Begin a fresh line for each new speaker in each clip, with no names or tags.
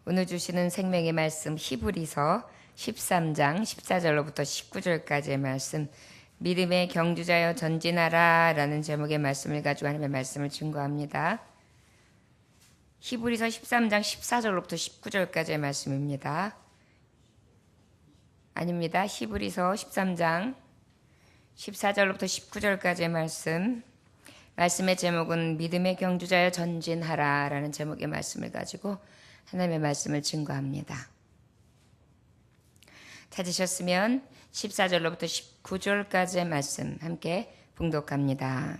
오늘 주시는 생명의 말씀 히브리서 13장 14절로부터 19절까지의 말씀, 믿음의 경주자여 전진하라 라는 제목의 말씀을 가지고 하나님의 말씀을 증거합니다. 히브리서 13장 14절로부터 19절까지의 말씀입니다. 아닙니다. 히브리서 13장 14절로부터 19절까지의 말씀의 제목은 믿음의 경주자여 전진하라 라는 제목의 말씀을 가지고 하나님의 말씀을 증거합니다. 찾으셨으면 14절로부터 19절까지의 말씀 함께 봉독합니다.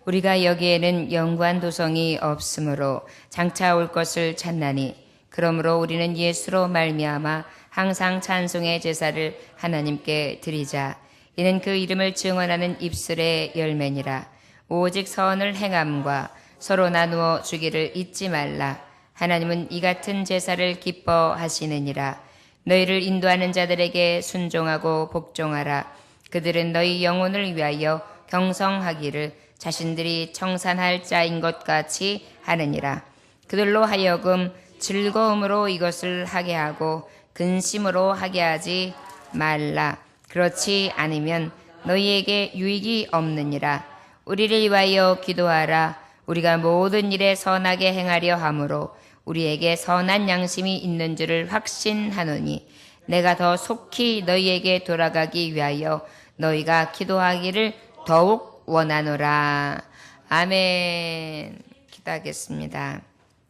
우리가 여기에는 영구한 도성이 없으므로 장차 올 것을 찾나니 그러므로 우리는 예수로 말미암아 항상 찬송의 제사를 하나님께 드리자. 이는 그 이름을 증언하는 입술의 열매니라. 오직 선을 행함과 서로 나누어 주기를 잊지 말라. 하나님은 이 같은 제사를 기뻐하시느니라. 너희를 인도하는 자들에게 순종하고 복종하라. 그들은 너희 영혼을 위하여 경성하기를 자신들이 청산할 자인 것 같이 하느니라. 그들로 하여금 즐거움으로 이것을 하게 하고 근심으로 하게 하지 말라. 그렇지 않으면 너희에게 유익이 없느니라. 우리를 위하여 기도하라. 우리가 모든 일에 선하게 행하려 하므로 우리에게 선한 양심이 있는 줄을 확신하노니 내가 더 속히 너희에게 돌아가기 위하여 너희가 기도하기를 더욱 원하노라. 아멘. 기도하겠습니다.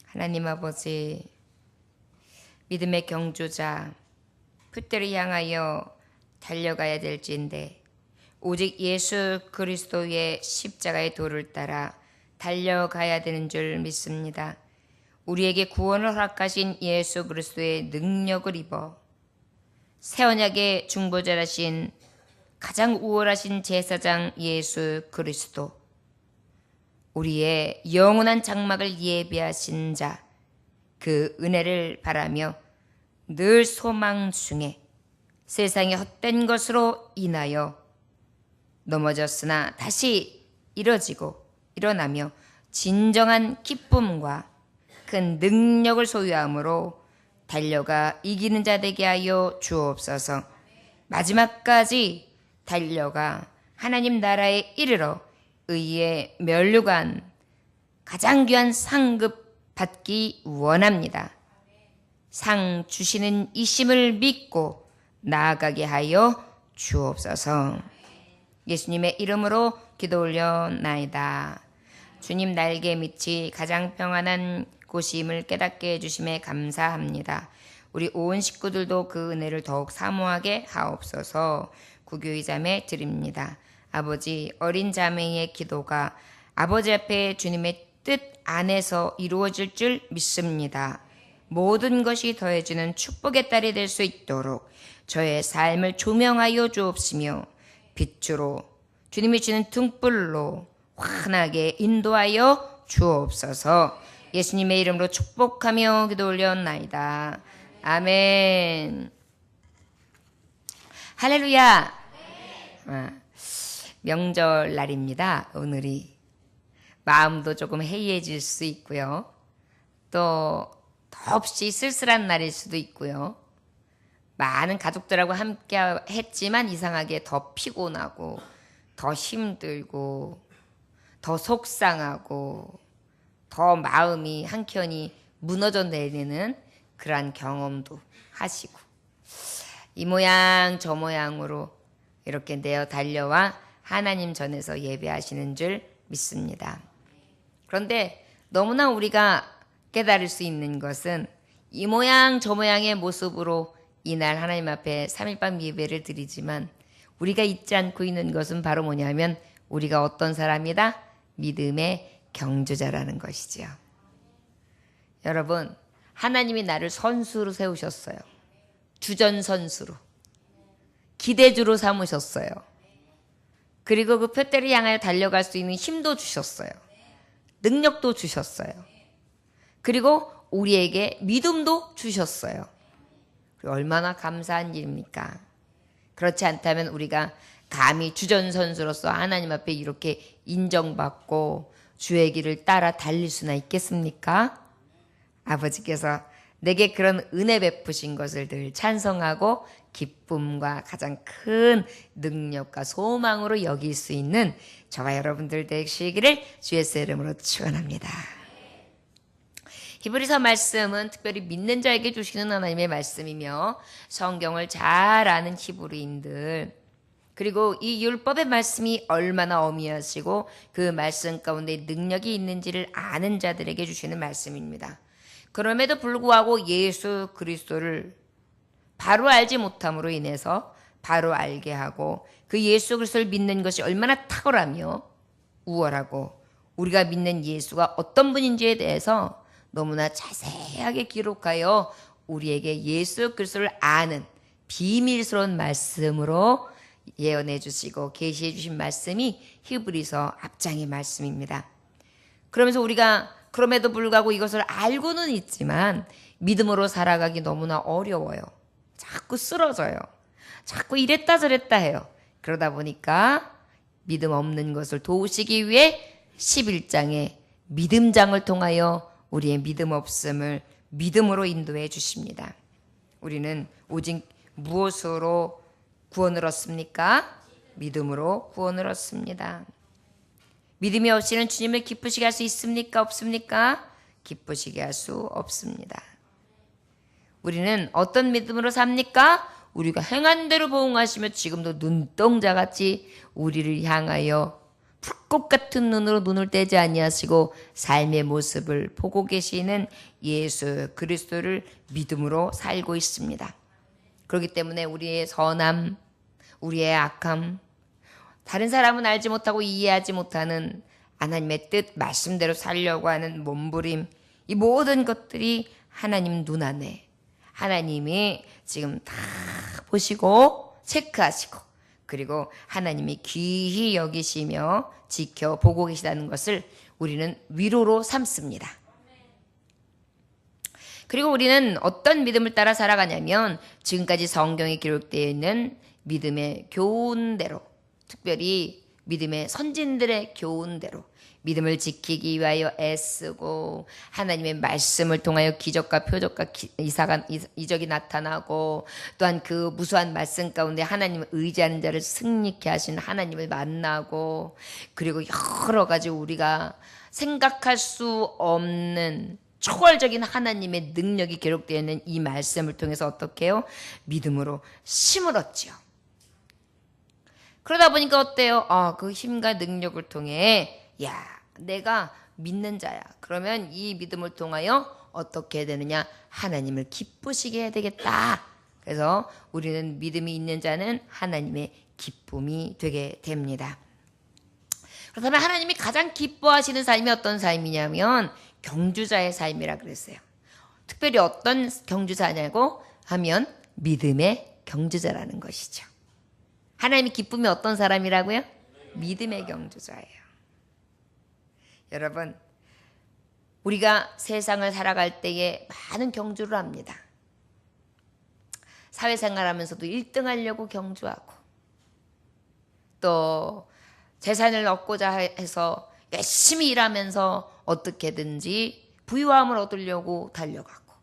하나님 아버지, 믿음의 경주자, 풋대를 향하여 달려가야 될지인데 오직 예수 그리스도의 십자가의 도를 따라 달려가야 되는 줄 믿습니다. 우리에게 구원을 허락하신 예수 그리스도의 능력을 입어 새 언약의 중보자라신 가장 우월하신 제사장 예수 그리스도, 우리의 영원한 장막을 예비하신 자, 그 은혜를 바라며 늘 소망 중에 세상의 헛된 것으로 인하여 넘어졌으나 다시 일어나며 진정한 기쁨과 큰 능력을 소유함으로 달려가 이기는 자 되게 하여 주옵소서. 마지막까지 달려가 하나님 나라에 이르러 의의 면류관 가장 귀한 상급 받기 원합니다. 상 주시는 이심을 믿고 나아가게 하여 주옵소서. 예수님의 이름으로 기도 올려나이다. 주님, 날개 밑이 가장 평안한 곳임을 깨닫게 해주심에 감사합니다. 우리 온 식구들도 그 은혜를 더욱 사모하게 하옵소서. 구교의 자매 드립니다. 아버지, 어린 자매의 기도가 아버지 앞에 주님의 뜻 안에서 이루어질 줄 믿습니다. 모든 것이 더해지는 축복의 딸이 될 수 있도록 저의 삶을 조명하여 주옵시며 빛으로 주님이 주는 등불로 환하게 인도하여 주옵소서. 예수님의 이름으로 축복하며 기도 올려나이다. 아멘. 할렐루야. 명절 날입니다. 오늘이 마음도 조금 해이해질 수 있고요. 또 더없이 쓸쓸한 날일 수도 있고요. 많은 가족들하고 함께 했지만 이상하게 더 피곤하고 더 힘들고 더 속상하고 더 마음이 한켠이 무너져 내리는 그러한 경험도 하시고 이 모양 저 모양으로 이렇게 내어 달려와 하나님 전에서 예배하시는 줄 믿습니다. 그런데 너무나 우리가 깨달을 수 있는 것은 이 모양 저 모양의 모습으로 이날 하나님 앞에 3일밤 예배를 드리지만 우리가 잊지 않고 있는 것은 바로 뭐냐면 우리가 어떤 사람이다? 믿음의 경주자라는 것이지요. 여러분, 하나님이 나를 선수로 세우셨어요. 주전 선수로. 기대주로 삼으셨어요. 그리고 그 표대를 향하여 달려갈 수 있는 힘도 주셨어요. 능력도 주셨어요. 그리고 우리에게 믿음도 주셨어요. 얼마나 감사한 일입니까? 그렇지 않다면 우리가 감히 주전 선수로서 하나님 앞에 이렇게 인정받고 주의 길을 따라 달릴 수나 있겠습니까? 아버지께서 내게 그런 은혜 베푸신 것을 늘 찬송하고 기쁨과 가장 큰 능력과 소망으로 여길 수 있는 저와 여러분들 되시기를 주 예수의 이름으로 축원합니다. 히브리서 말씀은 특별히 믿는 자에게 주시는 하나님의 말씀이며 성경을 잘 아는 히브리인들 그리고 이 율법의 말씀이 얼마나 어미하시고 그 말씀 가운데 능력이 있는지를 아는 자들에게 주시는 말씀입니다. 그럼에도 불구하고 예수 그리스도를 바로 알지 못함으로 인해서 바로 알게 하고 그 예수 그리스도를 믿는 것이 얼마나 탁월하며 우월하고 우리가 믿는 예수가 어떤 분인지에 대해서 너무나 자세하게 기록하여 우리에게 예수 그리스도를 아는 비밀스러운 말씀으로 예언해 주시고 계시해 주신 말씀이 히브리서 앞장의 말씀입니다. 그러면서 우리가 그럼에도 불구하고 이것을 알고는 있지만 믿음으로 살아가기 너무나 어려워요. 자꾸 쓰러져요. 자꾸 이랬다 저랬다 해요. 그러다 보니까 믿음 없는 것을 도우시기 위해 11장의 믿음장을 통하여 우리의 믿음 없음을 믿음으로 인도해 주십니다. 우리는 오직 무엇으로 구원을 얻습니까? 믿음으로 구원을 얻습니다. 믿음이 없이는 주님을 기쁘시게 할 수 있습니까? 없습니까? 기쁘시게 할 수 없습니다. 우리는 어떤 믿음으로 삽니까? 우리가 행한 대로 보응하시며 지금도 눈동자같이 우리를 향하여 불꽃 같은 눈으로 눈을 떼지 아니하시고 삶의 모습을 보고 계시는 예수 그리스도를 믿음으로 살고 있습니다. 그렇기 때문에 우리의 선함, 우리의 악함, 다른 사람은 알지 못하고 이해하지 못하는 하나님의 뜻, 말씀대로 살려고 하는 몸부림, 이 모든 것들이 하나님 눈 안에 하나님이 지금 다 보시고 체크하시고 그리고 하나님이 귀히 여기시며 지켜보고 계시다는 것을 우리는 위로로 삼습니다. 그리고 우리는 어떤 믿음을 따라 살아가냐면 지금까지 성경에 기록되어 있는 믿음의 교훈대로 특별히 믿음의 선진들의 교훈대로 믿음을 지키기 위하여 애쓰고 하나님의 말씀을 통하여 기적과 표적과 이적이 나타나고 또한 그 무수한 말씀 가운데 하나님을 의지하는 자를 승리케 하신 하나님을 만나고 그리고 여러 가지 우리가 생각할 수 없는 초월적인 하나님의 능력이 기록되어 있는 이 말씀을 통해서 어떻게 해요? 믿음으로 힘을 얻지요. 그러다 보니까 어때요? 그 힘과 능력을 통해 내가 믿는 자야. 그러면 이 믿음을 통하여 어떻게 해야 되느냐? 하나님을 기쁘시게 해야 되겠다. 그래서 우리는 믿음이 있는 자는 하나님의 기쁨이 되게 됩니다. 그렇다면 하나님이 가장 기뻐하시는 삶이 어떤 삶이냐면 경주자의 삶이라 그랬어요. 특별히 어떤 경주자냐고 하면 믿음의 경주자라는 것이죠. 하나님이 기쁨이 어떤 사람이라고요? 믿음의 경주자예요. 여러분, 우리가 세상을 살아갈 때에 많은 경주를 합니다. 사회생활하면서도 1등 하려고 경주하고 또 재산을 얻고자 해서 열심히 일하면서 어떻게든지 부유함을 얻으려고 달려가고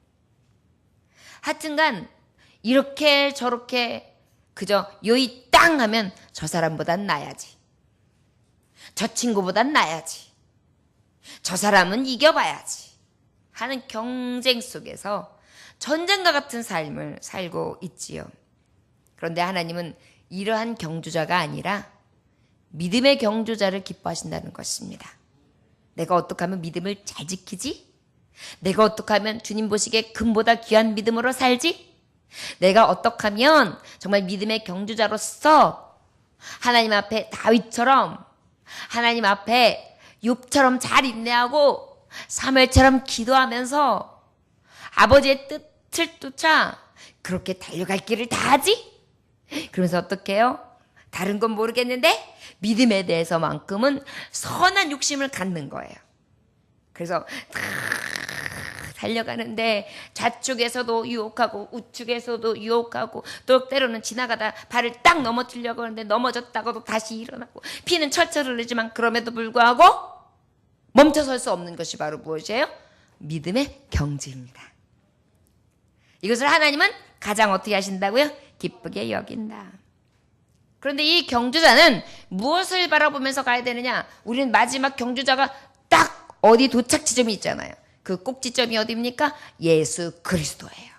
하여튼간 이렇게 저렇게 그저 요이 땅 하면 저 사람보단 나야지. 저 친구보단 나야지. 저 사람은 이겨봐야지 하는 경쟁 속에서 전쟁과 같은 삶을 살고 있지요. 그런데 하나님은 이러한 경주자가 아니라 믿음의 경주자를 기뻐하신다는 것입니다. 내가 어떻게 하면 믿음을 잘 지키지? 내가 어떻게 하면 주님 보시기에 금보다 귀한 믿음으로 살지? 내가 어떻게 하면 정말 믿음의 경주자로서 하나님 앞에 다윗처럼 하나님 앞에 욥처럼 잘 인내하고 사무엘처럼 기도하면서 아버지의 뜻을 쫓아 그렇게 달려갈 길을 다 하지? 그러면서 어떻게 해요? 다른 건 모르겠는데 믿음에 대해서만큼은 선한 욕심을 갖는 거예요. 그래서 다 달려가는데 좌측에서도 유혹하고 우측에서도 유혹하고 또 때로는 지나가다 발을 딱 넘어뜨리려고 하는데 넘어졌다가도 다시 일어나고 피는 철철 흘리지만 그럼에도 불구하고 멈춰설 수 없는 것이 바로 무엇이에요? 믿음의 경주입니다. 이것을 하나님은 가장 어떻게 하신다고요? 기쁘게 여긴다. 그런데 이 경주자는 무엇을 바라보면서 가야 되느냐? 우리는 마지막 경주자가 딱 어디 도착 지점이 있잖아요. 그 꼭지점이 어디입니까? 예수 그리스도예요.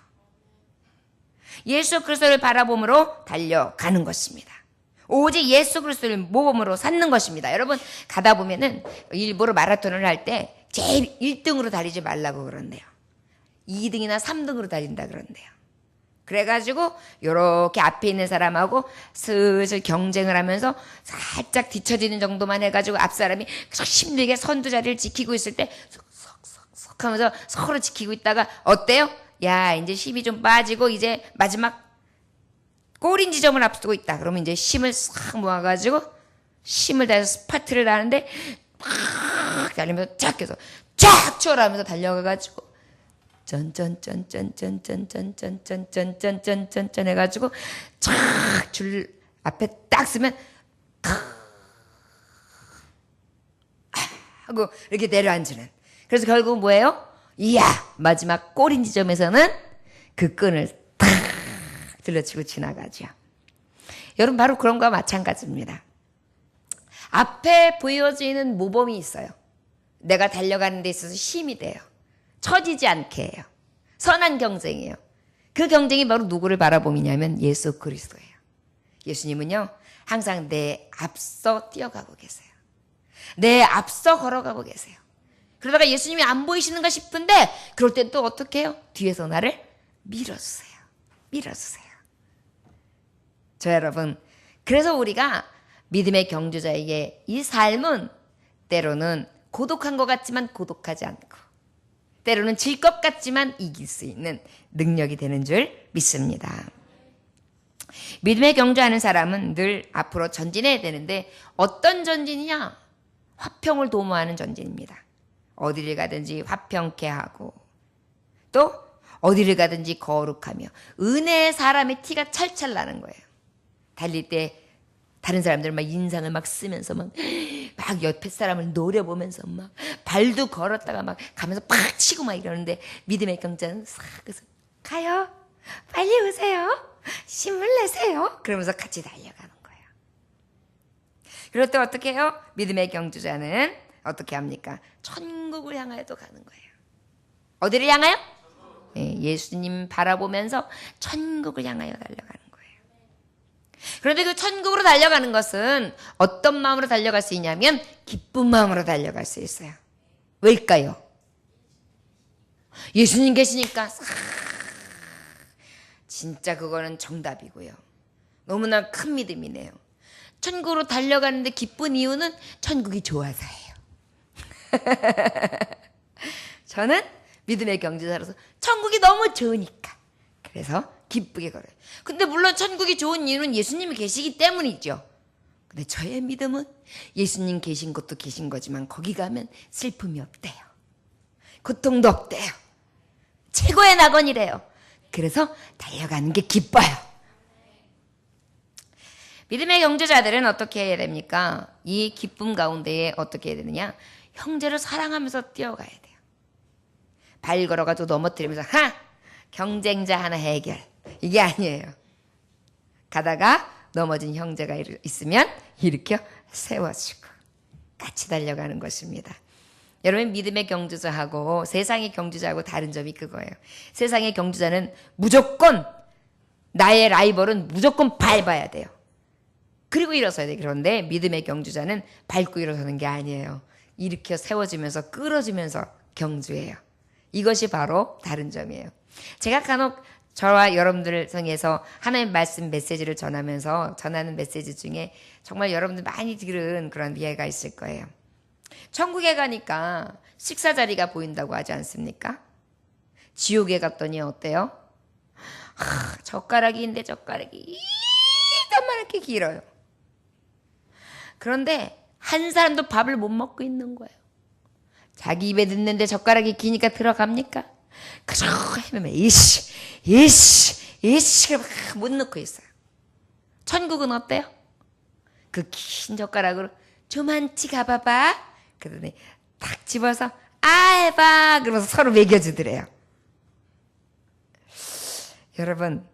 예수 그리스도를 바라봄으로 달려가는 것입니다. 오직 예수 그리스도를 모범으로 삼는 것입니다. 여러분 가다 보면은 일부러 마라톤을 할 때 제일 1등으로 달리지 말라고 그런대요. 2등이나 3등으로 달린다 그런대요. 그래가지고 요렇게 앞에 있는 사람하고 슬슬 경쟁을 하면서 살짝 뒤처지는 정도만 해가지고 앞 사람이 힘들게 선두 자리를 지키고 있을 때 쏙쏙쏙 하면서 서로 지키고 있다가 어때요? 야 이제 힘이 좀 빠지고 이제 마지막 꼬린 지점을 앞두고 있다. 그러면 이제 힘을 싹 모아가지고 힘을 다해서 스파트를 나는데 팍 달리면서 쫙 해서 쫙 추월하면서 달려가가지고 짠짠짠짠짠짠짠짠짠짠짠짠 해가지고 쫙 줄 앞에 딱 쓰면 하고 이렇게 내려앉는. 그래서 결국 뭐예요? 이야 마지막 꼬린 지점에서는 그 끈을 탁 들려치고 지나가죠. 여러분 바로 그런 거와 마찬가지입니다. 앞에 보여지는 모범이 있어요. 내가 달려가는 데 있어서 힘이 돼요. 처지지 않게 해요. 선한 경쟁이에요. 그 경쟁이 바로 누구를 바라봄이냐면 예수 그리스도예요. 예수님은요 항상 내 앞서 뛰어가고 계세요. 내 앞서 걸어가고 계세요. 그러다가 예수님이 안 보이시는가 싶은데 그럴 땐 또 어떻게 해요? 뒤에서 나를 밀어주세요. 밀어주세요. 저 여러분 그래서 우리가 믿음의 경주자에게 이 삶은 때로는 고독한 것 같지만 고독하지 않고 때로는 질 것 같지만 이길 수 있는 능력이 되는 줄 믿습니다. 믿음의 경주하는 사람은 늘 앞으로 전진해야 되는데 어떤 전진이냐? 화평을 도모하는 전진입니다. 어디를 가든지 화평케 하고 또 어디를 가든지 거룩하며 은혜의 사람의 티가 찰찰 나는 거예요. 달릴 때 다른 사람들 막 인상을 막 쓰면서 막 옆에 사람을 노려보면서 막 발도 걸었다가 막 가면서 팍 치고 막 이러는데 믿음의 경자는 싹 그래서 가요. 빨리 오세요. 힘을 내세요. 그러면서 같이 달려가는 거예요. 그럴 때 어떻게 해요? 믿음의 경주자는 어떻게 합니까? 천국을 향하여도 가는 거예요. 어디를 향하여? 네, 예수님 바라보면서 천국을 향하여 달려가는 거예요. 그런데 그 천국으로 달려가는 것은 어떤 마음으로 달려갈 수 있냐면 기쁜 마음으로 달려갈 수 있어요. 왜일까요? 예수님 계시니까 진짜 그거는 정답이고요. 너무나 큰 믿음이네요. 천국으로 달려가는데 기쁜 이유는 천국이 좋아서예요. 저는 믿음의 경주자로서 천국이 너무 좋으니까 그래서 기쁘게 걸어요. 근데 물론 천국이 좋은 이유는 예수님이 계시기 때문이죠. 근데 저의 믿음은 예수님 계신 것도 계신 거지만 거기 가면 슬픔이 없대요. 고통도 없대요. 최고의 낙원이래요. 그래서 달려가는 게 기뻐요. 믿음의 경주자들은 어떻게 해야 됩니까? 이 기쁨 가운데에 어떻게 해야 되느냐? 형제를 사랑하면서 뛰어가야 돼요. 발 걸어가지고 넘어뜨리면서 경쟁자 하나 해결. 이게 아니에요. 가다가 넘어진 형제가 있으면 일으켜 세워주고 같이 달려가는 것입니다. 여러분 믿음의 경주자하고 세상의 경주자하고 다른 점이 그거예요. 세상의 경주자는 무조건 나의 라이벌은 무조건 밟아야 돼요. 그리고 일어서야 돼요. 그런데 믿음의 경주자는 밟고 일어서는 게 아니에요. 일으켜 세워주면서 끌어주면서 경주해요. 이것이 바로 다른 점이에요. 제가 간혹 저와 여러분들을 통해서 하나님의 말씀 메시지를 전하면서 전하는 메시지 중에 정말 여러분들 많이 들은 그런 이해가 있을 거예요. 천국에 가니까 식사 자리가 보인다고 하지 않습니까? 지옥에 갔더니 어때요? 젓가락인데 젓가락이 이만하게 길어요. 그런데 한 사람도 밥을 못 먹고 있는 거예요. 자기 입에 넣는데 젓가락이 기니까 들어갑니까? 그저 헤매면 이씨 못 넣고 있어요. 천국은 어때요? 그 긴 젓가락으로 조만치 가봐봐. 그러더니 탁 집어서 해봐. 그러면서 서로 먹여주더래요. 여러분,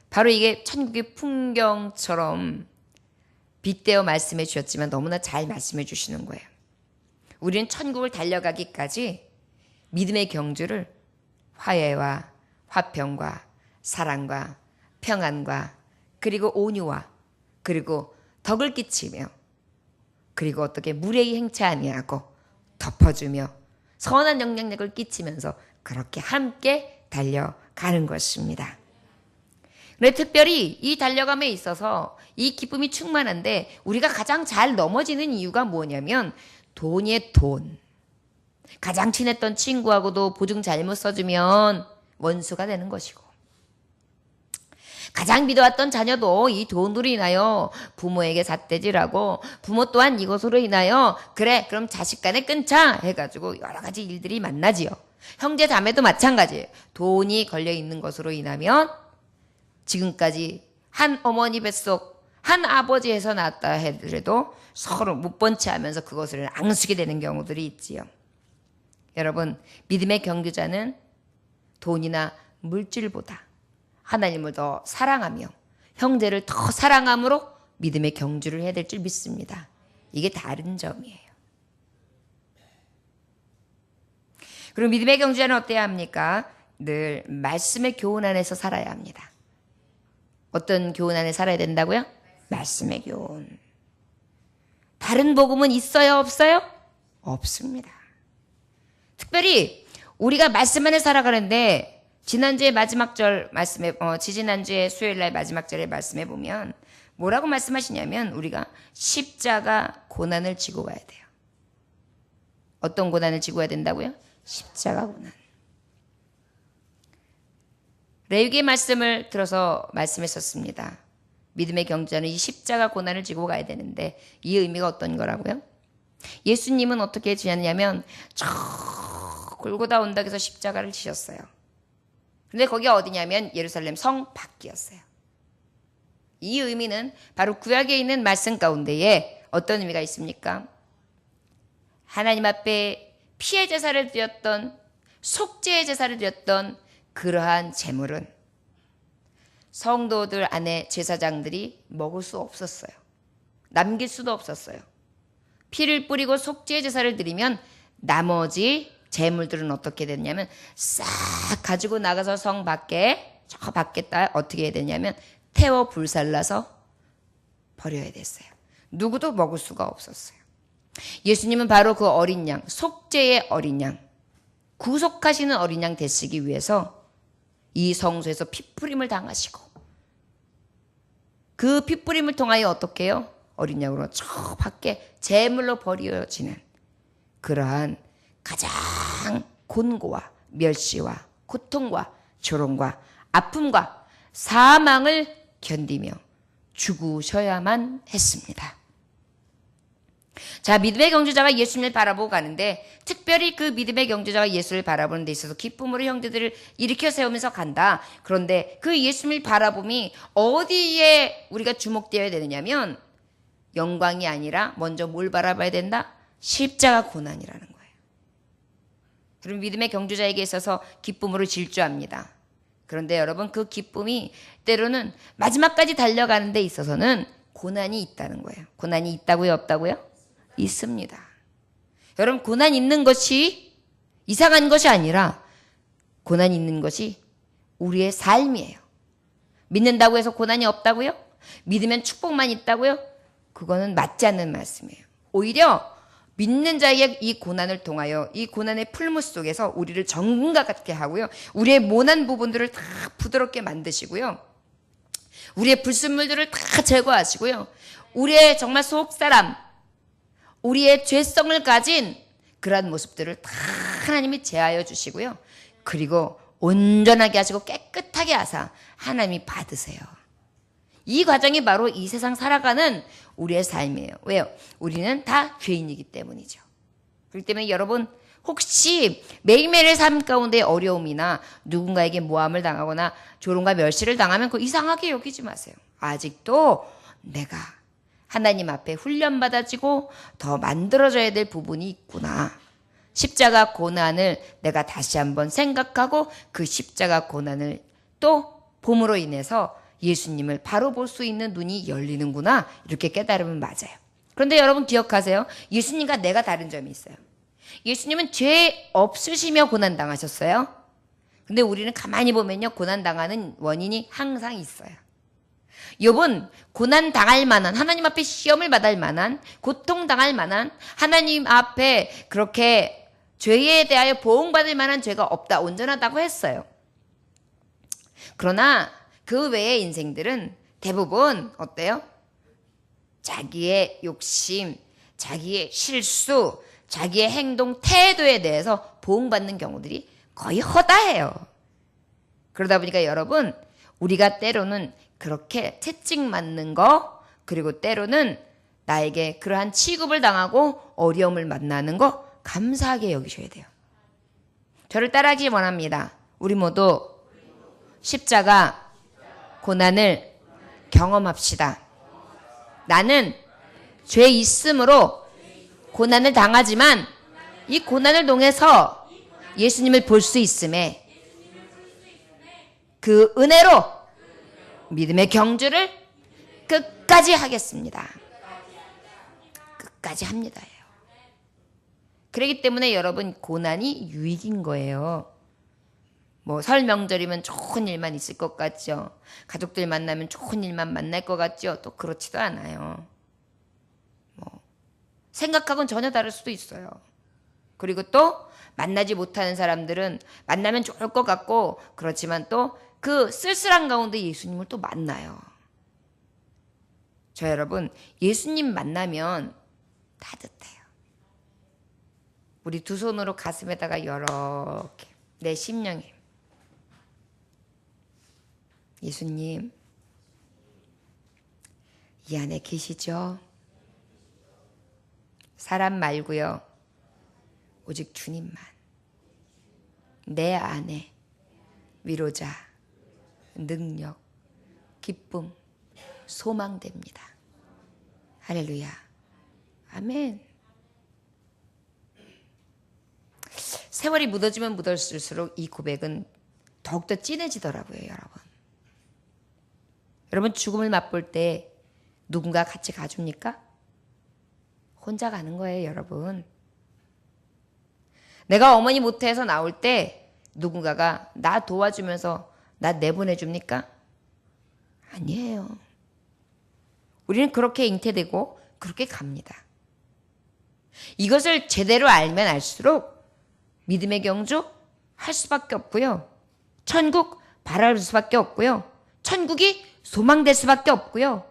바로 이게 천국의 풍경처럼 빗대어 말씀해 주셨지만 너무나 잘 말씀해 주시는 거예요. 우리는 천국을 달려가기까지 믿음의 경주를 화해와 화평과 사랑과 평안과 그리고 온유와 그리고 덕을 끼치며 그리고 어떻게 무례히 행치 아니하고 덮어주며 선한 영향력을 끼치면서 그렇게 함께 달려가는 것입니다. 그런데 특별히 이 달려감에 있어서 이 기쁨이 충만한데 우리가 가장 잘 넘어지는 이유가 뭐냐면 돈이에요, 돈. 가장 친했던 친구하고도 보증 잘못 써주면 원수가 되는 것이고 가장 믿어왔던 자녀도 이 돈으로 인하여 부모에게 삿대질하고 부모 또한 이것으로 인하여 그래 그럼 자식 간에 끊자 해가지고 여러 가지 일들이 만나지요. 형제 자매도 마찬가지예요. 돈이 걸려있는 것으로 인하면 지금까지 한 어머니 뱃속 한 아버지에서 낳았다 해도 서로 못 본 채 하면서 그것을 앙수게 되는 경우들이 있지요. 여러분, 믿음의 경주자는 돈이나 물질보다 하나님을 더 사랑하며 형제를 더 사랑함으로 믿음의 경주를 해야 될 줄 믿습니다. 이게 다른 점이에요. 그리고 믿음의 경주자는 어때야 합니까? 늘 말씀의 교훈 안에서 살아야 합니다. 어떤 교훈 안에 살아야 된다고요? 말씀의 교훈. 다른 복음은 있어요, 없어요? 없습니다. 특별히 우리가 말씀 안에 살아가는데 지난주에 마지막 절 말씀에 지지난주에 수요일날 마지막 절에 말씀해 보면 뭐라고 말씀하시냐면 우리가 십자가 고난을 지고 가야 돼요. 어떤 고난을 지고 가야 된다고요? 십자가 고난. 레위기의 말씀을 들어서 말씀했었습니다. 믿음의 경주자는 이 십자가 고난을 지고 가야 되는데 이 의미가 어떤 거라고요? 예수님은 어떻게 지셨냐면 저 골고다 언덕에서 십자가를 지셨어요. 근데 거기가 어디냐면 예루살렘 성 밖이었어요. 이 의미는 바로 구약에 있는 말씀 가운데에 어떤 의미가 있습니까? 하나님 앞에 피의 제사를 드렸던 속죄의 제사를 드렸던 그러한 제물은 성도들 안에 제사장들이 먹을 수 없었어요. 남길 수도 없었어요. 피를 뿌리고 속죄의 제사를 드리면 나머지 제물들은 어떻게 됐냐면 싹 가지고 나가서 성 밖에 저 밖에다 어떻게 해야 되냐면 태워 불살라서 버려야 됐어요. 누구도 먹을 수가 없었어요. 예수님은 바로 그 어린 양, 속죄의 어린 양, 구속하시는 어린 양 되시기 위해서 이 성소에서 피뿌림을 당하시고 그 피뿌림을 통하여 어떻게 해요? 어린 양으로 저 밖에 제물로 버려지는 그러한 가장 곤고와 멸시와 고통과 조롱과 아픔과 사망을 견디며 죽으셔야만 했습니다. 자, 믿음의 경주자가 예수님을 바라보고 가는데 특별히 그 믿음의 경주자가 예수를 바라보는 데 있어서 기쁨으로 형제들을 일으켜 세우면서 간다. 그런데 그 예수님을 바라봄이 어디에 우리가 주목되어야 되느냐면 영광이 아니라 먼저 뭘 바라봐야 된다? 십자가 고난이라는 거예요. 그럼 믿음의 경주자에게 있어서 기쁨으로 질주합니다. 그런데 여러분 그 기쁨이 때로는 마지막까지 달려가는 데 있어서는 고난이 있다는 거예요. 고난이 있다고요? 없다고요? 있습니다. 여러분 고난 있는 것이 이상한 것이 아니라 고난 있는 것이 우리의 삶이에요. 믿는다고 해서 고난이 없다고요? 믿으면 축복만 있다고요? 그거는 맞지 않는 말씀이에요. 오히려 믿는 자의 이 고난을 통하여 이 고난의 풀무 속에서 우리를 정금과 같게 하고요. 우리의 모난 부분들을 다 부드럽게 만드시고요. 우리의 불순물들을 다 제거하시고요. 우리의 정말 속사람, 우리의 죄성을 가진 그러한 모습들을 다 하나님이 제하여 주시고요. 그리고 온전하게 하시고 깨끗하게 하사 하나님이 받으세요. 이 과정이 바로 이 세상 살아가는 우리의 삶이에요. 왜요? 우리는 다 죄인이기 때문이죠. 그렇기 때문에 여러분 혹시 매일매일의 삶 가운데 어려움이나 누군가에게 모함을 당하거나 조롱과 멸시를 당하면 그거 이상하게 여기지 마세요. 아직도 내가 하나님 앞에 훈련받아지고 더 만들어져야 될 부분이 있구나. 십자가 고난을 내가 다시 한번 생각하고 그 십자가 고난을 또 봄으로 인해서 예수님을 바로 볼 수 있는 눈이 열리는구나, 이렇게 깨달으면 맞아요. 그런데 여러분 기억하세요. 예수님과 내가 다른 점이 있어요. 예수님은 죄 없으시며 고난당하셨어요. 근데 우리는 가만히 보면요, 고난당하는 원인이 항상 있어요. 욥은 고난당할 만한, 하나님 앞에 시험을 받을 만한, 고통당할 만한, 하나님 앞에 그렇게 죄에 대하여 보응받을 만한 죄가 없다, 온전하다고 했어요. 그러나 그 외의 인생들은 대부분 어때요? 자기의 욕심, 자기의 실수, 자기의 행동, 태도에 대해서 보응받는 경우들이 거의 허다해요. 그러다 보니까 여러분, 우리가 때로는 그렇게 채찍 맞는 거, 그리고 때로는 나에게 그러한 취급을 당하고 어려움을 만나는 거 감사하게 여기셔야 돼요. 저를 따라하기 원합니다. 우리 모두 십자가 고난을 경험합시다. 나는 죄 있음으로 고난을 당하지만 이 고난을 통해서 예수님을 볼 수 있음에 그 은혜로 믿음의 경주를 끝까지 하겠습니다. 끝까지 합니다예요. 그렇기 때문에 여러분, 고난이 유익인 거예요. 뭐 설 명절이면 좋은 일만 있을 것 같죠. 가족들 만나면 좋은 일만 만날 것 같죠. 또 그렇지도 않아요. 뭐 생각하고는 전혀 다를 수도 있어요. 그리고 또 만나지 못하는 사람들은 만나면 좋을 것 같고, 그렇지만 또 그 쓸쓸한 가운데 예수님을 또 만나요. 저 여러분, 예수님 만나면 따뜻해요. 우리 두 손으로 가슴에다가 이렇게 내 심령에, 예수님 이 안에 계시죠? 사람 말고요, 오직 주님만 내 안에 위로자, 능력, 기쁨, 소망됩니다. 할렐루야. 아멘. 세월이 묻어지면 묻어질수록 이 고백은 더욱더 진해지더라고요, 여러분. 여러분, 죽음을 맛볼 때 누군가 같이 가줍니까? 혼자 가는 거예요, 여러분. 내가 어머니 모태에서 나올 때 누군가가 나 도와주면서 나 내보내줍니까? 아니에요. 우리는 그렇게 잉태되고 그렇게 갑니다. 이것을 제대로 알면 알수록 믿음의 경주 할 수밖에 없고요. 천국 바랄 수밖에 없고요. 천국이 소망될 수밖에 없고요.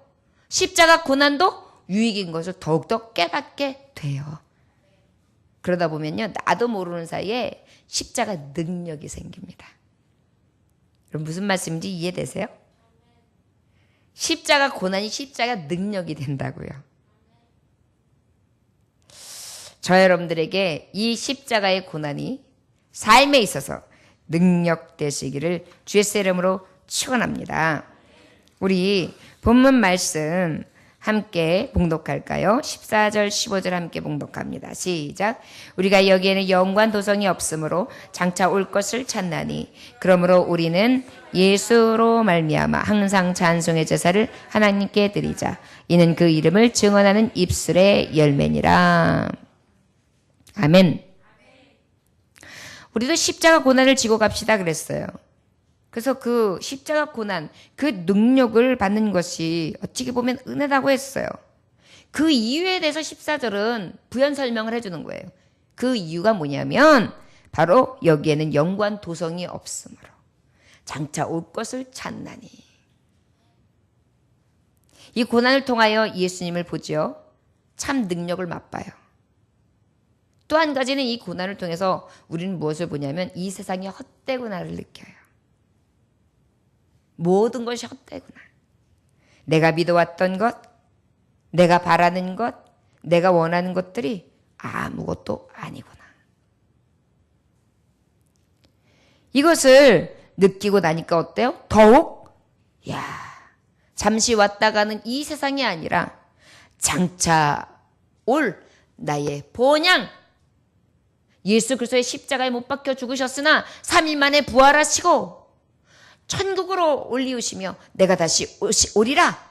십자가 고난도 유익인 것을 더욱더 깨닫게 돼요. 그러다 보면요, 나도 모르는 사이에 십자가 능력이 생깁니다. 그럼 무슨 말씀인지 이해되세요? 십자가 고난이 십자가 능력이 된다고요. 저 여러분들에게 이 십자가의 고난이 삶에 있어서 능력 되시기를 주의 이름으로 축원합니다. 우리 본문 말씀 함께 봉독할까요? 14절 15절 함께 봉독합니다. 시작. 우리가 여기에는 영관 도성이 없으므로 장차 올 것을 찾나니 그러므로 우리는 예수로 말미암아 항상 찬송의 제사를 하나님께 드리자. 이는 그 이름을 증언하는 입술의 열매니라. 아멘. 우리도 십자가 고난을 지고 갑시다 그랬어요. 그래서 그 십자가 고난, 그 능력을 받는 것이 어찌게 보면 은혜라고 했어요. 그 이유에 대해서 14절은 부연 설명을 해주는 거예요. 그 이유가 뭐냐면 바로 여기에는 영관 도성이 없으므로 장차 올 것을 찾나니. 이 고난을 통하여 예수님을 보지요. 참 능력을 맛봐요. 또 한 가지는 이 고난을 통해서 우리는 무엇을 보냐면 이 세상의 헛되구나를 느껴요. 모든 것이 헛되구나. 내가 믿어왔던 것, 내가 바라는 것, 내가 원하는 것들이 아무것도 아니구나. 이것을 느끼고 나니까 어때요? 더욱 잠시 왔다 가는 이 세상이 아니라 장차 올 나의 본향, 예수 그리스도의 십자가에 못 박혀 죽으셨으나 3일 만에 부활하시고 천국으로 올리우시며 내가 다시 오리라.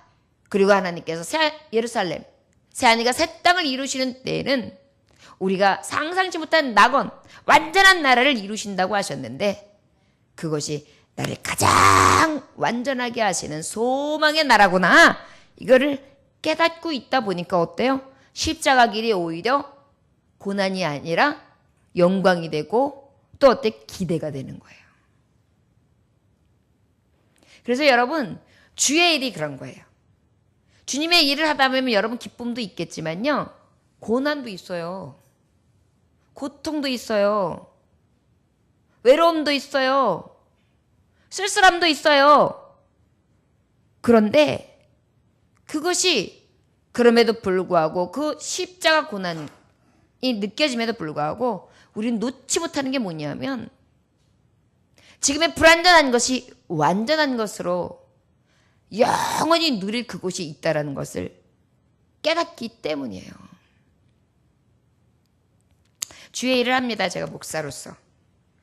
그리고 하나님께서 새 예루살렘, 새하늘과 새 땅을 이루시는 때에는 우리가 상상치 못한 낙원, 완전한 나라를 이루신다고 하셨는데 그것이 나를 가장 완전하게 하시는 소망의 나라구나. 이거를 깨닫고 있다 보니까 어때요? 십자가 길이 오히려 고난이 아니라 영광이 되고 또 어때? 기대가 되는 거예요. 그래서 여러분, 주의 일이 그런 거예요. 주님의 일을 하다 보면 여러분 기쁨도 있겠지만요. 고난도 있어요. 고통도 있어요. 외로움도 있어요. 쓸쓸함도 있어요. 그런데 그것이 그럼에도 불구하고 그 십자가 고난이 느껴짐에도 불구하고 우리는 놓지 못하는 게 뭐냐면 지금의 불완전한 것이 완전한 것으로 영원히 누릴 그곳이 있다는 것을 깨닫기 때문이에요. 주의 일을 합니다. 제가 목사로서.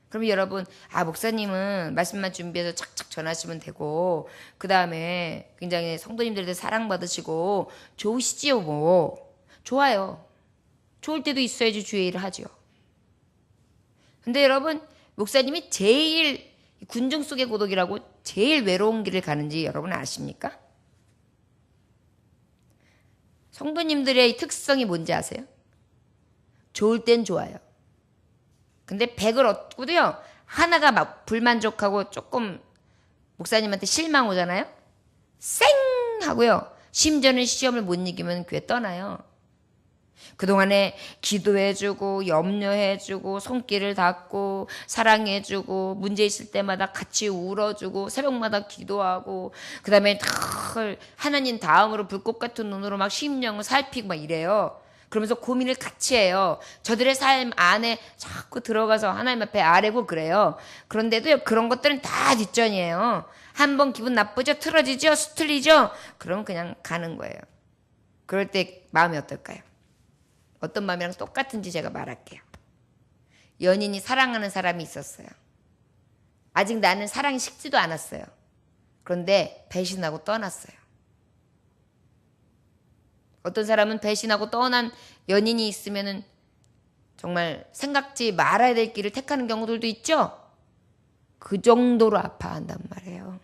그럼 여러분, 목사님은 말씀만 준비해서 착착 전하시면 되고 그 다음에 굉장히 성도님들한테 사랑받으시고 좋으시지요 뭐. 좋아요. 좋을 때도 있어야지 주의 일을 하죠. 근데 여러분, 목사님이 제일 군중 속의 고독이라고 제일 외로운 길을 가는지 여러분 아십니까? 성도님들의 특성이 뭔지 아세요? 좋을 땐 좋아요. 근데 100을 얻고도요, 하나가 막 불만족하고 조금 목사님한테 실망 오잖아요? 쌩! 하고요. 심지어는 시험을 못 이기면 교회 떠나요. 그동안에 기도해주고 염려해주고 손길을 닦고 사랑해주고 문제 있을 때마다 같이 울어주고 새벽마다 기도하고 그 다음에 하나님 다음으로 불꽃 같은 눈으로 막 심령을 살피고 막 이래요. 그러면서 고민을 같이 해요. 저들의 삶 안에 자꾸 들어가서 하나님 앞에 아뢰고 그래요. 그런데도 그런 것들은 다 뒷전이에요. 한번 기분 나쁘죠? 틀어지죠? 수틀리죠? 그럼 그냥 가는 거예요. 그럴 때 마음이 어떨까요? 어떤 마음이랑 똑같은지 제가 말할게요. 연인이 사랑하는 사람이 있었어요. 아직 나는 사랑이 식지도 않았어요. 그런데 배신하고 떠났어요. 어떤 사람은 배신하고 떠난 연인이 있으면은 정말 생각지 말아야 될 길을 택하는 경우들도 있죠. 그 정도로 아파한단 말이에요.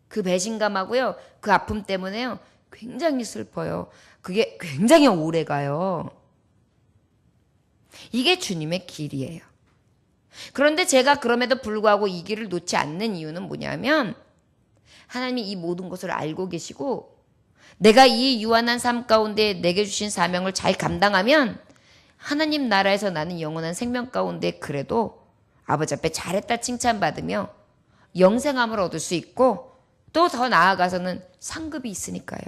그 배신감하고요, 그 아픔 때문에요, 굉장히 슬퍼요. 그게 굉장히 오래 가요. 이게 주님의 길이에요. 그런데 제가 그럼에도 불구하고 이 길을 놓지 않는 이유는 뭐냐면 하나님이 이 모든 것을 알고 계시고 내가 이 유한한 삶 가운데 내게 주신 사명을 잘 감당하면 하나님 나라에서 나는 영원한 생명 가운데 그래도 아버지 앞에 잘했다 칭찬받으며 영생함을 얻을 수 있고 또 더 나아가서는 상급이 있으니까요.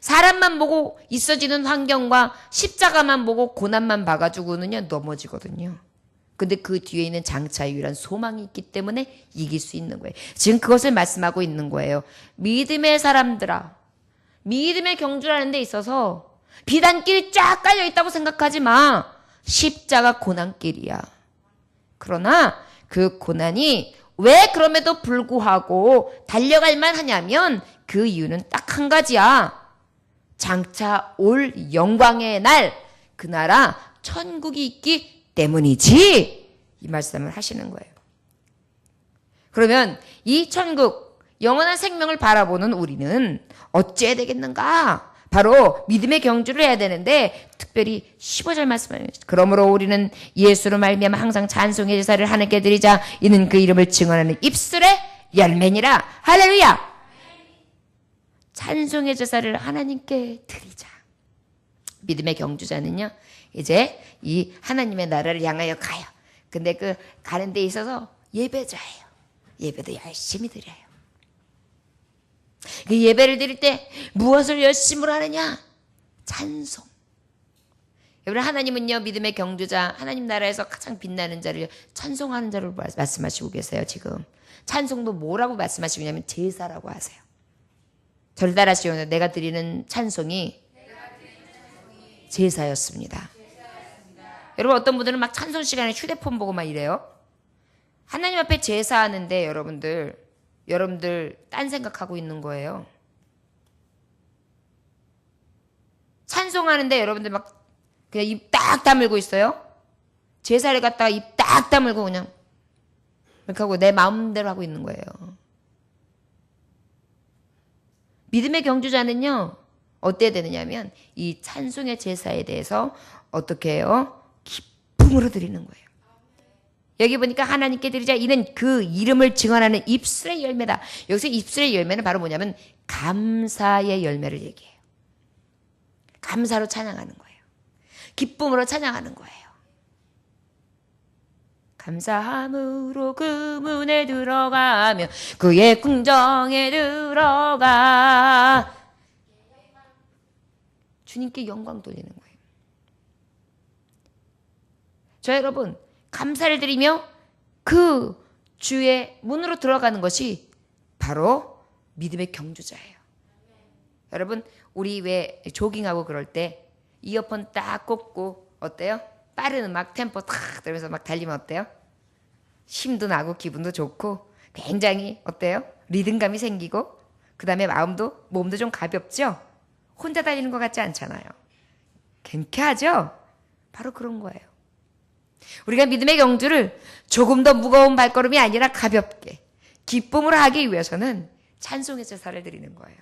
사람만 보고 있어지는 환경과 십자가만 보고 고난만 봐가지고는요 넘어지거든요. 근데 그 뒤에 있는 장차 유일한 소망이 있기 때문에 이길 수 있는 거예요. 지금 그것을 말씀하고 있는 거예요. 믿음의 사람들아, 믿음의 경주라는 데 있어서 비단길이 쫙 깔려 있다고 생각하지 마. 십자가 고난길이야. 그러나 그 고난이 왜 그럼에도 불구하고 달려갈 만하냐면 그 이유는 딱 한 가지야. 장차 올 영광의 날, 그 나라 천국이 있기 때문이지. 이 말씀을 하시는 거예요. 그러면 이 천국, 영원한 생명을 바라보는 우리는 어찌해야 되겠는가? 바로 믿음의 경주를 해야 되는데 특별히 15절 말씀합니다. 그러므로 우리는 예수로 말미암아 항상 찬송의 제사를 하나님께 드리자. 이는 그 이름을 증언하는 입술의 열매니라. 할렐루야. 찬송의 제사를 하나님께 드리자. 믿음의 경주자는요, 이제 이 하나님의 나라를 향하여 가요. 근데 그 가는 데 있어서 예배자예요. 예배도 열심히 드려요. 그 예배를 드릴 때 무엇을 열심으로 하느냐? 찬송. 여러분, 하나님은요, 믿음의 경주자, 하나님 나라에서 가장 빛나는 자를 찬송하는 자로 말씀하시고 계세요. 지금 찬송도 뭐라고 말씀하시고 있냐면 제사라고 하세요. 저를 따라하시면 내가 드리는 찬송이 제사였습니다. 여러분, 어떤 분들은 막 찬송 시간에 휴대폰 보고 막 이래요. 하나님 앞에 제사하는데 여러분들 딴 생각하고 있는 거예요. 찬송하는데 여러분들 막 그냥 입 딱 다물고 있어요. 제사를 갖다가 입 딱 다물고 그냥 이렇게 하고 내 마음대로 하고 있는 거예요. 믿음의 경주자는요, 어때야 되느냐면 이 찬송의 제사에 대해서 어떻게 해요? 기쁨으로 드리는 거예요. 여기 보니까 하나님께 드리자 이는 그 이름을 증언하는 입술의 열매다. 여기서 입술의 열매는 바로 뭐냐면 감사의 열매를 얘기해요. 감사로 찬양하는 거예요. 기쁨으로 찬양하는 거예요. 감사함으로 그 문에 들어가며 그의 궁정에 들어가 주님께 영광 돌리는 거예요. 저 여러분 감사를 드리며 그 주의 문으로 들어가는 것이 바로 믿음의 경주자예요. 여러분 우리 왜 조깅하고 그럴 때 이어폰 딱 꽂고 어때요? 빠른 음악 템포 탁 들으면서 막 달리면 어때요? 힘도 나고 기분도 좋고 굉장히 어때요? 리듬감이 생기고 그 다음에 몸도 좀 가볍죠? 혼자 달리는 것 같지 않잖아요. 경쾌하죠? 바로 그런 거예요. 우리가 믿음의 경주를 조금 더 무거운 발걸음이 아니라 가볍게 기쁨으로 하기 위해서는 찬송의 제사를 드리는 거예요.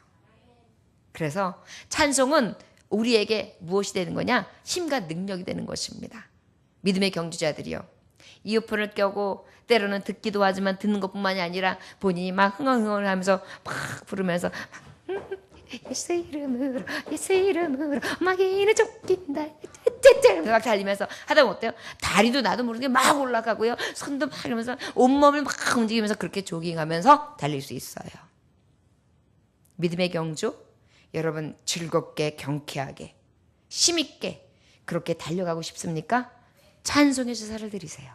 그래서 찬송은 우리에게 무엇이 되는 거냐? 힘과 능력이 되는 것입니다. 믿음의 경주자들이요. 이어폰을 껴고 때로는 듣기도 하지만 듣는 것뿐만이 아니라 본인이 막 흥얼흥얼 하면서 막 부르면서 예수 이름으로 마귀는 쫓긴다 막 달리면서 하다 보면 어때요? 다리도 나도 모르게 막 올라가고요. 손도 막 이러면서 온몸을 막 움직이면서 그렇게 조깅하면서 달릴 수 있어요. 믿음의 경주 여러분 즐겁게 경쾌하게 힘있게 그렇게 달려가고 싶습니까? 찬송의 제사를 드리세요.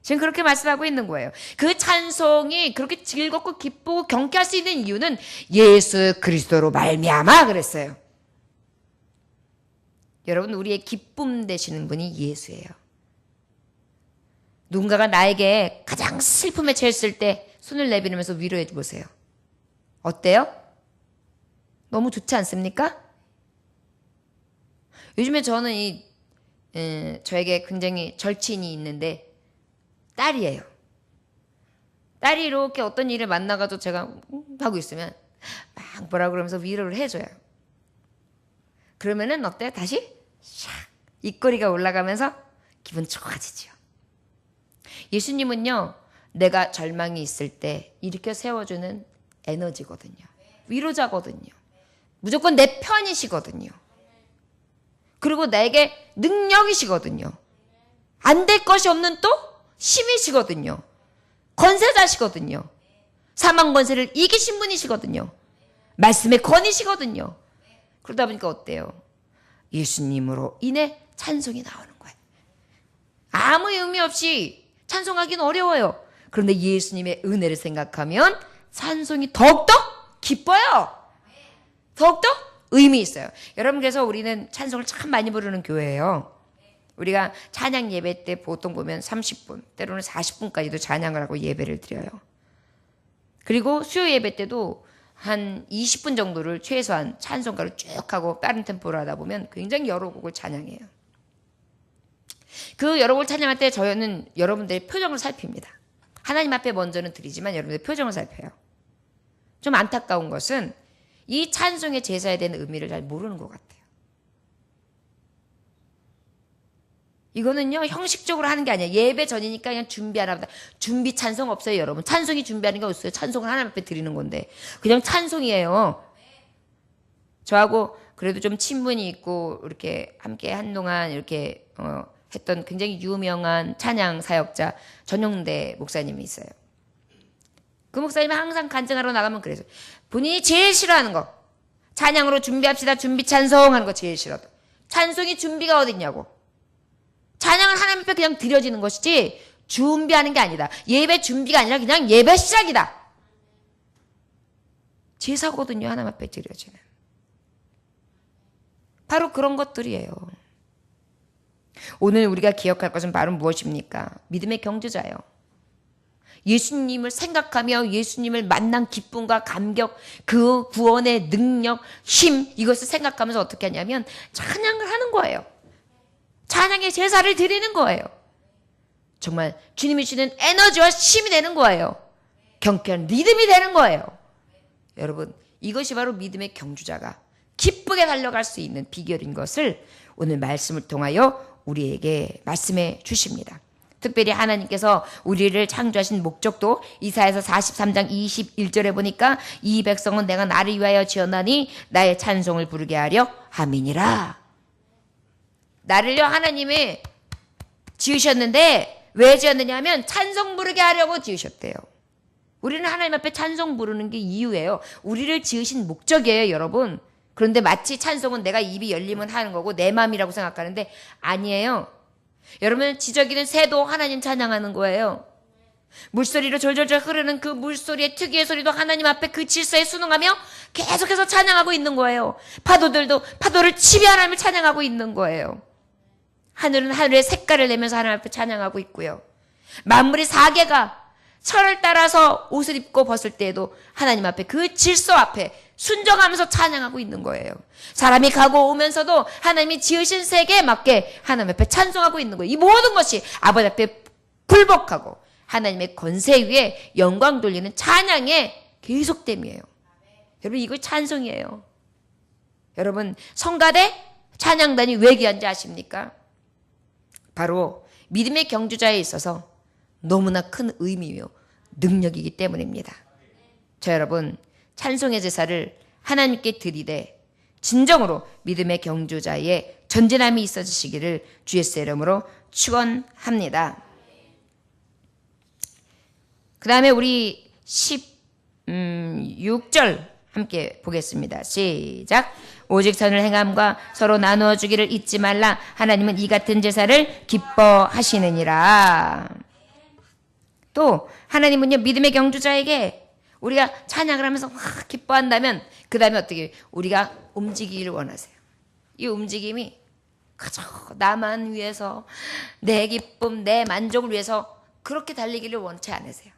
지금 그렇게 말씀하고 있는 거예요. 그 찬송이 그렇게 즐겁고 기쁘고 경쾌할 수 있는 이유는 예수 그리스도로 말미암아 그랬어요. 여러분 우리의 기쁨 되시는 분이 예수예요. 누군가가 나에게 가장 슬픔에 처했을 때 손을 내밀으면서 위로해 보세요. 어때요? 너무 좋지 않습니까? 요즘에 저는 저에게 굉장히 절친이 있는데 딸이에요. 딸이 이렇게 어떤 일을 만나가지고 제가 하고 있으면 막 뭐라 그러면서 위로를 해줘요. 그러면은 어때요? 다시 샥 입꼬리가 올라가면서 기분 좋아지죠. 예수님은요, 내가 절망이 있을 때 일으켜 세워주는 에너지거든요. 위로자거든요. 무조건 내 편이시거든요. 그리고 나에게 능력이시거든요. 안 될 것이 없는 또 힘이시거든요. 권세자시거든요. 사망 권세를 이기신 분이시거든요. 말씀의 권위시거든요. 그러다 보니까 어때요? 예수님으로 인해 찬송이 나오는 거예요. 아무 의미 없이 찬송하기는 어려워요. 그런데 예수님의 은혜를 생각하면 찬송이 더욱더 기뻐요. 더욱더 의미 있어요. 여러분 그래서 우리는 찬송을 참 많이 부르는 교회예요. 우리가 찬양 예배 때 보통 보면 30분 때로는 40분까지도 찬양을 하고 예배를 드려요. 그리고 수요 예배 때도 한 20분 정도를 최소한 찬송가를 쭉 하고 빠른 템포로 하다 보면 굉장히 여러 곡을 찬양해요. 그 여러 곡을 찬양할 때 저희는 여러분들의 표정을 살핍니다. 하나님 앞에 먼저는 드리지만 여러분들의 표정을 살펴요. 좀 안타까운 것은 이 찬송의 제사에 대한 의미를 잘 모르는 것 같아요. 이거는요 형식적으로 하는 게 아니에요. 예배 전이니까 그냥 준비하나 보다. 준비 찬송 없어요 여러분. 찬송이 준비하는 게 없어요. 찬송을 하나님 앞에 드리는 건데 그냥 찬송이에요. 저하고 그래도 좀 친분이 있고 이렇게 함께 한동안 이렇게 했던 굉장히 유명한 찬양 사역자 전용대 목사님이 있어요. 그 목사님은 항상 간증하러 나가면 그래서 본인이 제일 싫어하는 거 찬양으로 준비합시다. 준비 찬송 하는 거 제일 싫어. 찬송이 준비가 어딨냐고. 찬양은 하나님 앞에 그냥 드려지는 것이지 준비하는 게 아니다. 예배 준비가 아니라 그냥 예배 시작이다. 제사거든요. 하나님 앞에 드려지는. 바로 그런 것들이에요. 오늘 우리가 기억할 것은 바로 무엇입니까? 믿음의 경주자요. 예수님을 생각하며 예수님을 만난 기쁨과 감격, 그 구원의 능력, 힘, 이것을 생각하면서 어떻게 하냐면 찬양을 하는 거예요. 찬양의 제사를 드리는 거예요. 정말 주님이 주는 에너지와 힘이 되는 거예요. 경쾌한 리듬이 되는 거예요. 여러분, 이것이 바로 믿음의 경주자가 기쁘게 달려갈 수 있는 비결인 것을 오늘 말씀을 통하여 우리에게 말씀해 주십니다. 특별히 하나님께서 우리를 창조하신 목적도 이사야서 43장 21절에 보니까 이 백성은 내가 나를 위하여 지었나니 나의 찬송을 부르게 하려 함이니라. 나를요 하나님이 지으셨는데 왜 지었느냐 하면 찬송 부르게 하려고 지으셨대요. 우리는 하나님 앞에 찬송 부르는 게 이유예요. 우리를 지으신 목적이에요, 여러분. 그런데 마치 찬송은 내가 입이 열리면 하는 거고 내 마음이라고 생각하는데 아니에요. 여러분, 지저귀는 새도 하나님 찬양하는 거예요. 물소리로 졸졸졸 흐르는 그 물소리의 특유의 소리도 하나님 앞에 그 질서에 순응하며 계속해서 찬양하고 있는 거예요. 파도들도 파도를 치며 하나님을 찬양하고 있는 거예요. 하늘은 하늘의 색깔을 내면서 하나님 앞에 찬양하고 있고요. 만물의 사계가 철을 따라서 옷을 입고 벗을 때에도 하나님 앞에 그 질서 앞에 순종하면서 찬양하고 있는 거예요. 사람이 가고 오면서도 하나님이 지으신 세계에 맞게 하나님 앞에 찬송하고 있는 거예요. 이 모든 것이 아버지 앞에 불복하고 하나님의 권세 위에 영광 돌리는 찬양의 계속됨이에요. 여러분, 이거 찬송이에요. 여러분, 성가대 찬양단이 왜 귀한지 아십니까? 바로 믿음의 경주자에 있어서 너무나 큰 의미요 능력이기 때문입니다. 자, 여러분, 찬송의 제사를 하나님께 드리되 진정으로 믿음의 경주자의 전진함이 있어지시기를 주 예수의 이름으로 축원합니다. 그 다음에 우리 16절 함께 보겠습니다. 시작. 오직 선을 행함과 서로 나누어 주기를 잊지 말라. 하나님은 이 같은 제사를 기뻐하시느니라. 또 하나님은요, 믿음의 경주자에게 우리가 찬양을 하면서 확 기뻐한다면 그 다음에 어떻게 우리가 움직이기를 원하세요. 이 움직임이 그저 나만 위해서 내 기쁨, 내 만족을 위해서 그렇게 달리기를 원치 않으세요.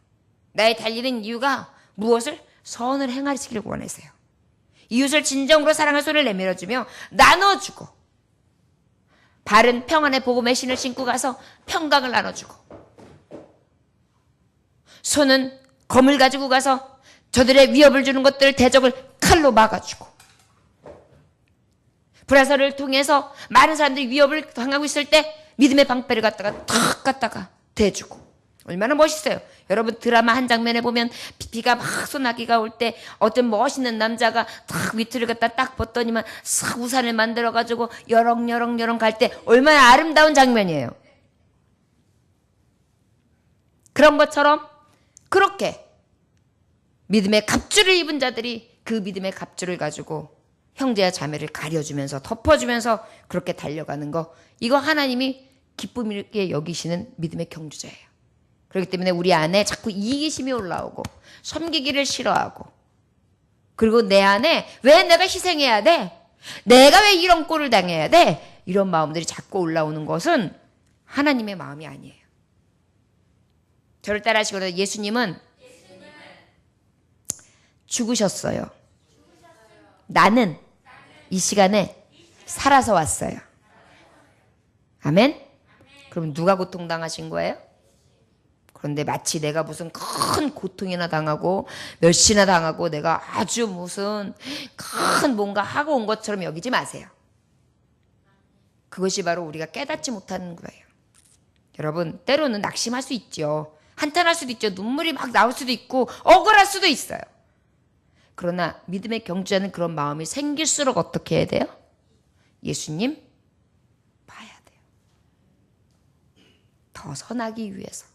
나의 달리는 이유가 무엇을? 선을 행하시기를 원하세요. 이웃을 진정으로 사랑할 손을 내밀어주며 나눠주고 바른 평안의 복음의 신을 신고 가서 평강을 나눠주고 손은 검을 가지고 가서 저들의 위협을 주는 것들 대적을 칼로 막아주고 브라서를 통해서 많은 사람들이 위협을 당하고 있을 때 믿음의 방패를 갖다가 대주고 얼마나 멋있어요. 여러분, 드라마 한 장면에 보면 비가 막 쏟아기가 올 때 어떤 멋있는 남자가 딱 위트를 갖다 딱 벗더니만 싹 우산을 만들어가지고 여렁여렁 갈 때 얼마나 아름다운 장면이에요. 그런 것처럼 그렇게 믿음의 갑주를 입은 자들이 그 믿음의 갑주를 가지고 형제와 자매를 가려주면서 덮어주면서 그렇게 달려가는 거, 이거 하나님이 기쁨 있게 여기시는 믿음의 경주자예요. 그렇기 때문에 우리 안에 자꾸 이기심이 올라오고 섬기기를 싫어하고 그리고 내 안에 왜 내가 희생해야 돼? 내가 왜 이런 꼴을 당해야 돼? 이런 마음들이 자꾸 올라오는 것은 하나님의 마음이 아니에요. 저를 따라하시거든요. 예수님은 죽으셨어요. 나는 이 시간에 살아서 왔어요. 아멘? 그럼 누가 고통당하신 거예요? 그런데 마치 내가 무슨 큰 고통이나 당하고 멸시나 당하고 내가 아주 무슨 큰 뭔가 하고 온 것처럼 여기지 마세요. 그것이 바로 우리가 깨닫지 못하는 거예요. 여러분, 때로는 낙심할 수 있죠. 한탄할 수도 있죠. 눈물이 막 나올 수도 있고 억울할 수도 있어요. 그러나 믿음의 경주자는 그런 마음이 생길수록 어떻게 해야 돼요? 예수님 봐야 돼요. 더 선하기 위해서,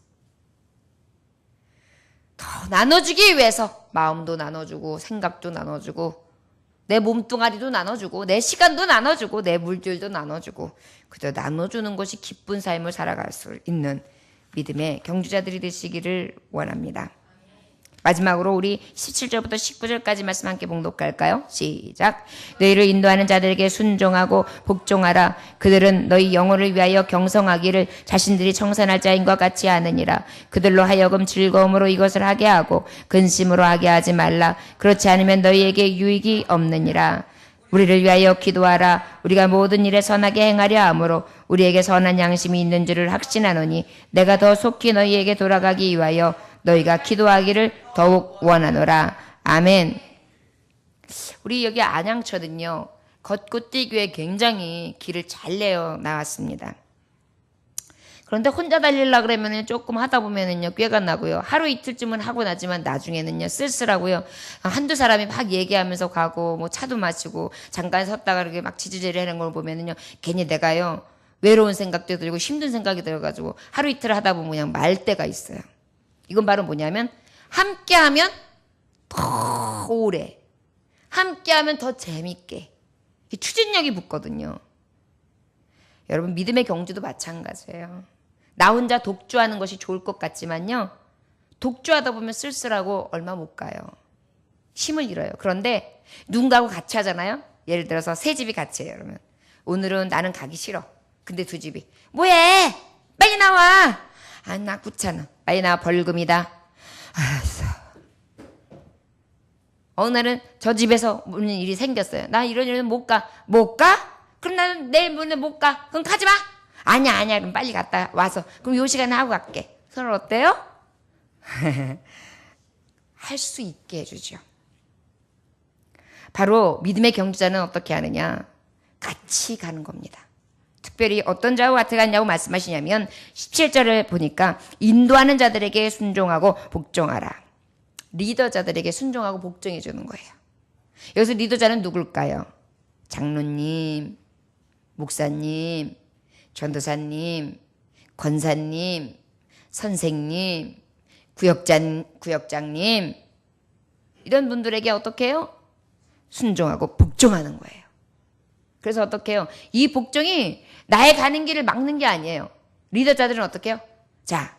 더 나눠주기 위해서 마음도 나눠주고 생각도 나눠주고 내 몸뚱아리도 나눠주고 내 시간도 나눠주고 내 물질도 나눠주고 그저 나눠주는 것이 기쁜 삶을 살아갈 수 있는 믿음의 경주자들이 되시기를 원합니다. 마지막으로 우리 17절부터 19절까지 말씀 함께 봉독할까요? 시작. 너희를 인도하는 자들에게 순종하고 복종하라. 그들은 너희 영혼을 위하여 경성하기를 자신들이 청산할 자인과 같이 하느니라. 그들로 하여금 즐거움으로 이것을 하게 하고 근심으로 하게 하지 말라. 그렇지 않으면 너희에게 유익이 없느니라. 우리를 위하여 기도하라. 우리가 모든 일에 선하게 행하려 하므로 우리에게 선한 양심이 있는 줄을 확신하노니 내가 더 속히 너희에게 돌아가기 위하여 너희가 기도하기를 더욱 원하노라. 아멘. 우리 여기 안양초는요, 걷고 뛰기에 굉장히 길을 잘 내어 나왔습니다. 그런데 혼자 달리려고 그러면 조금 하다 보면은요, 꾀가 나고요. 하루 이틀쯤은 하고 나지만 나중에는요, 쓸쓸하고요. 한두 사람이 막 얘기하면서 가고, 뭐 차도 마시고, 잠깐 섰다가 이렇게 막 지지제리 하는 걸 보면은요, 괜히 내가요, 외로운 생각도 들고 힘든 생각이 들어가지고 하루 이틀 하다 보면 그냥 말 때가 있어요. 이건 바로 뭐냐면 함께하면 더 오래, 함께하면 더 재밌게 이 추진력이 붙거든요. 여러분 믿음의 경주도 마찬가지예요. 나 혼자 독주하는 것이 좋을 것 같지만요, 독주하다 보면 쓸쓸하고 얼마 못 가요. 힘을 잃어요. 그런데 누군가하고 같이 하잖아요. 예를 들어서 세 집이 같이 해요. 그러면 오늘은 나는 가기 싫어. 근데 두 집이 뭐해? 빨리 나와. 아, 나 귀찮아. 빨리 나와. 벌금이다. 알았어. 어느 날은 저 집에서 무슨 일이 생겼어요. 나 이런 일은 못 가. 못 가? 그럼 나는 내일 모레 못 가. 그럼 가지 마. 아니야. 그럼 빨리 갔다 와서. 그럼 요 시간에 하고 갈게. 서로 어때요? 할 수 있게 해주죠. 바로 믿음의 경주자는 어떻게 하느냐? 같이 가는 겁니다. 특별히 어떤 자와 같이 갔냐고 말씀하시냐면 17절을 보니까 인도하는 자들에게 순종하고 복종하라. 리더자들에게 순종하고 복종해 주는 거예요. 여기서 리더자는 누굴까요? 장로님, 목사님, 전도사님, 권사님, 선생님, 구역장님, 이런 분들에게 어떻게 해요? 순종하고 복종하는 거예요. 그래서 어떻게 해요? 이 복종이 나의 가는 길을 막는 게 아니에요. 리더자들은 어떻게 해요? 자,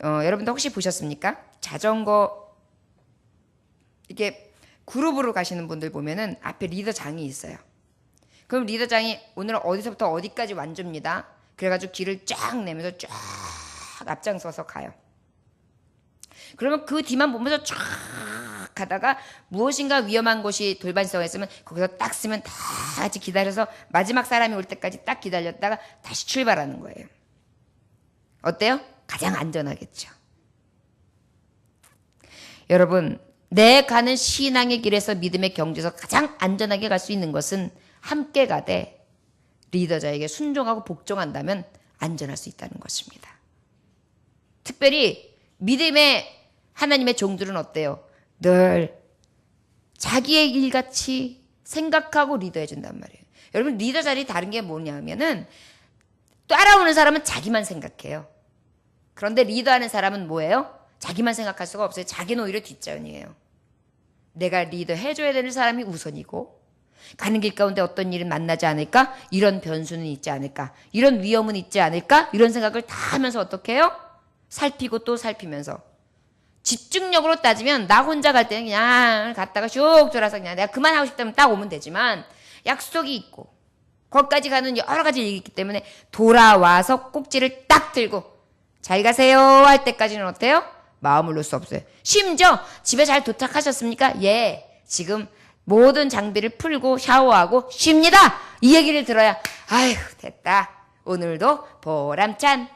여러분들 혹시 보셨습니까? 자전거 이렇게 그룹으로 가시는 분들 보면은 앞에 리더장이 있어요. 그럼 리더장이 오늘 어디서부터 어디까지 완주입니다. 그래가지고 길을 쫙 내면서 쫙 앞장서서 가요. 그러면 그 뒤만 보면서 쫙 가다가 무엇인가 위험한 곳이 돌반석에 있으면 거기서 딱 쓰면 다 같이 기다려서 마지막 사람이 올 때까지 딱 기다렸다가 다시 출발하는 거예요. 어때요? 가장 안전하겠죠. 여러분, 내 가는 신앙의 길에서 믿음의 경주에서 가장 안전하게 갈 수 있는 것은 함께 가되 리더자에게 순종하고 복종한다면 안전할 수 있다는 것입니다. 특별히 믿음의 하나님의 종들은 어때요? 늘 자기의 일같이 생각하고 리더해 준단 말이에요. 여러분 리더 자리 다른 게 뭐냐면은 따라오는 사람은 자기만 생각해요. 그런데 리더하는 사람은 뭐예요? 자기만 생각할 수가 없어요. 자기는 오히려 뒷전이에요. 내가 리더 해줘야 되는 사람이 우선이고 가는 길 가운데 어떤 일은 만나지 않을까? 이런 변수는 있지 않을까? 이런 위험은 있지 않을까? 이런 생각을 다 하면서 어떻게 해요? 살피고 또 살피면서 집중력으로 따지면 나 혼자 갈 때는 그냥 갔다가 슉 돌아서 그냥 내가 그만하고 싶다면 딱 오면 되지만 약속이 있고 거기까지 가는 여러 가지 일이 있기 때문에 돌아와서 꼭지를 딱 들고 잘 가세요 할 때까지는 어때요? 마음을 놓을 수 없어요. 심지어 집에 잘 도착하셨습니까? 예, 지금 모든 장비를 풀고 샤워하고 쉽니다. 이 얘기를 들어야 아휴 됐다. 오늘도 보람찬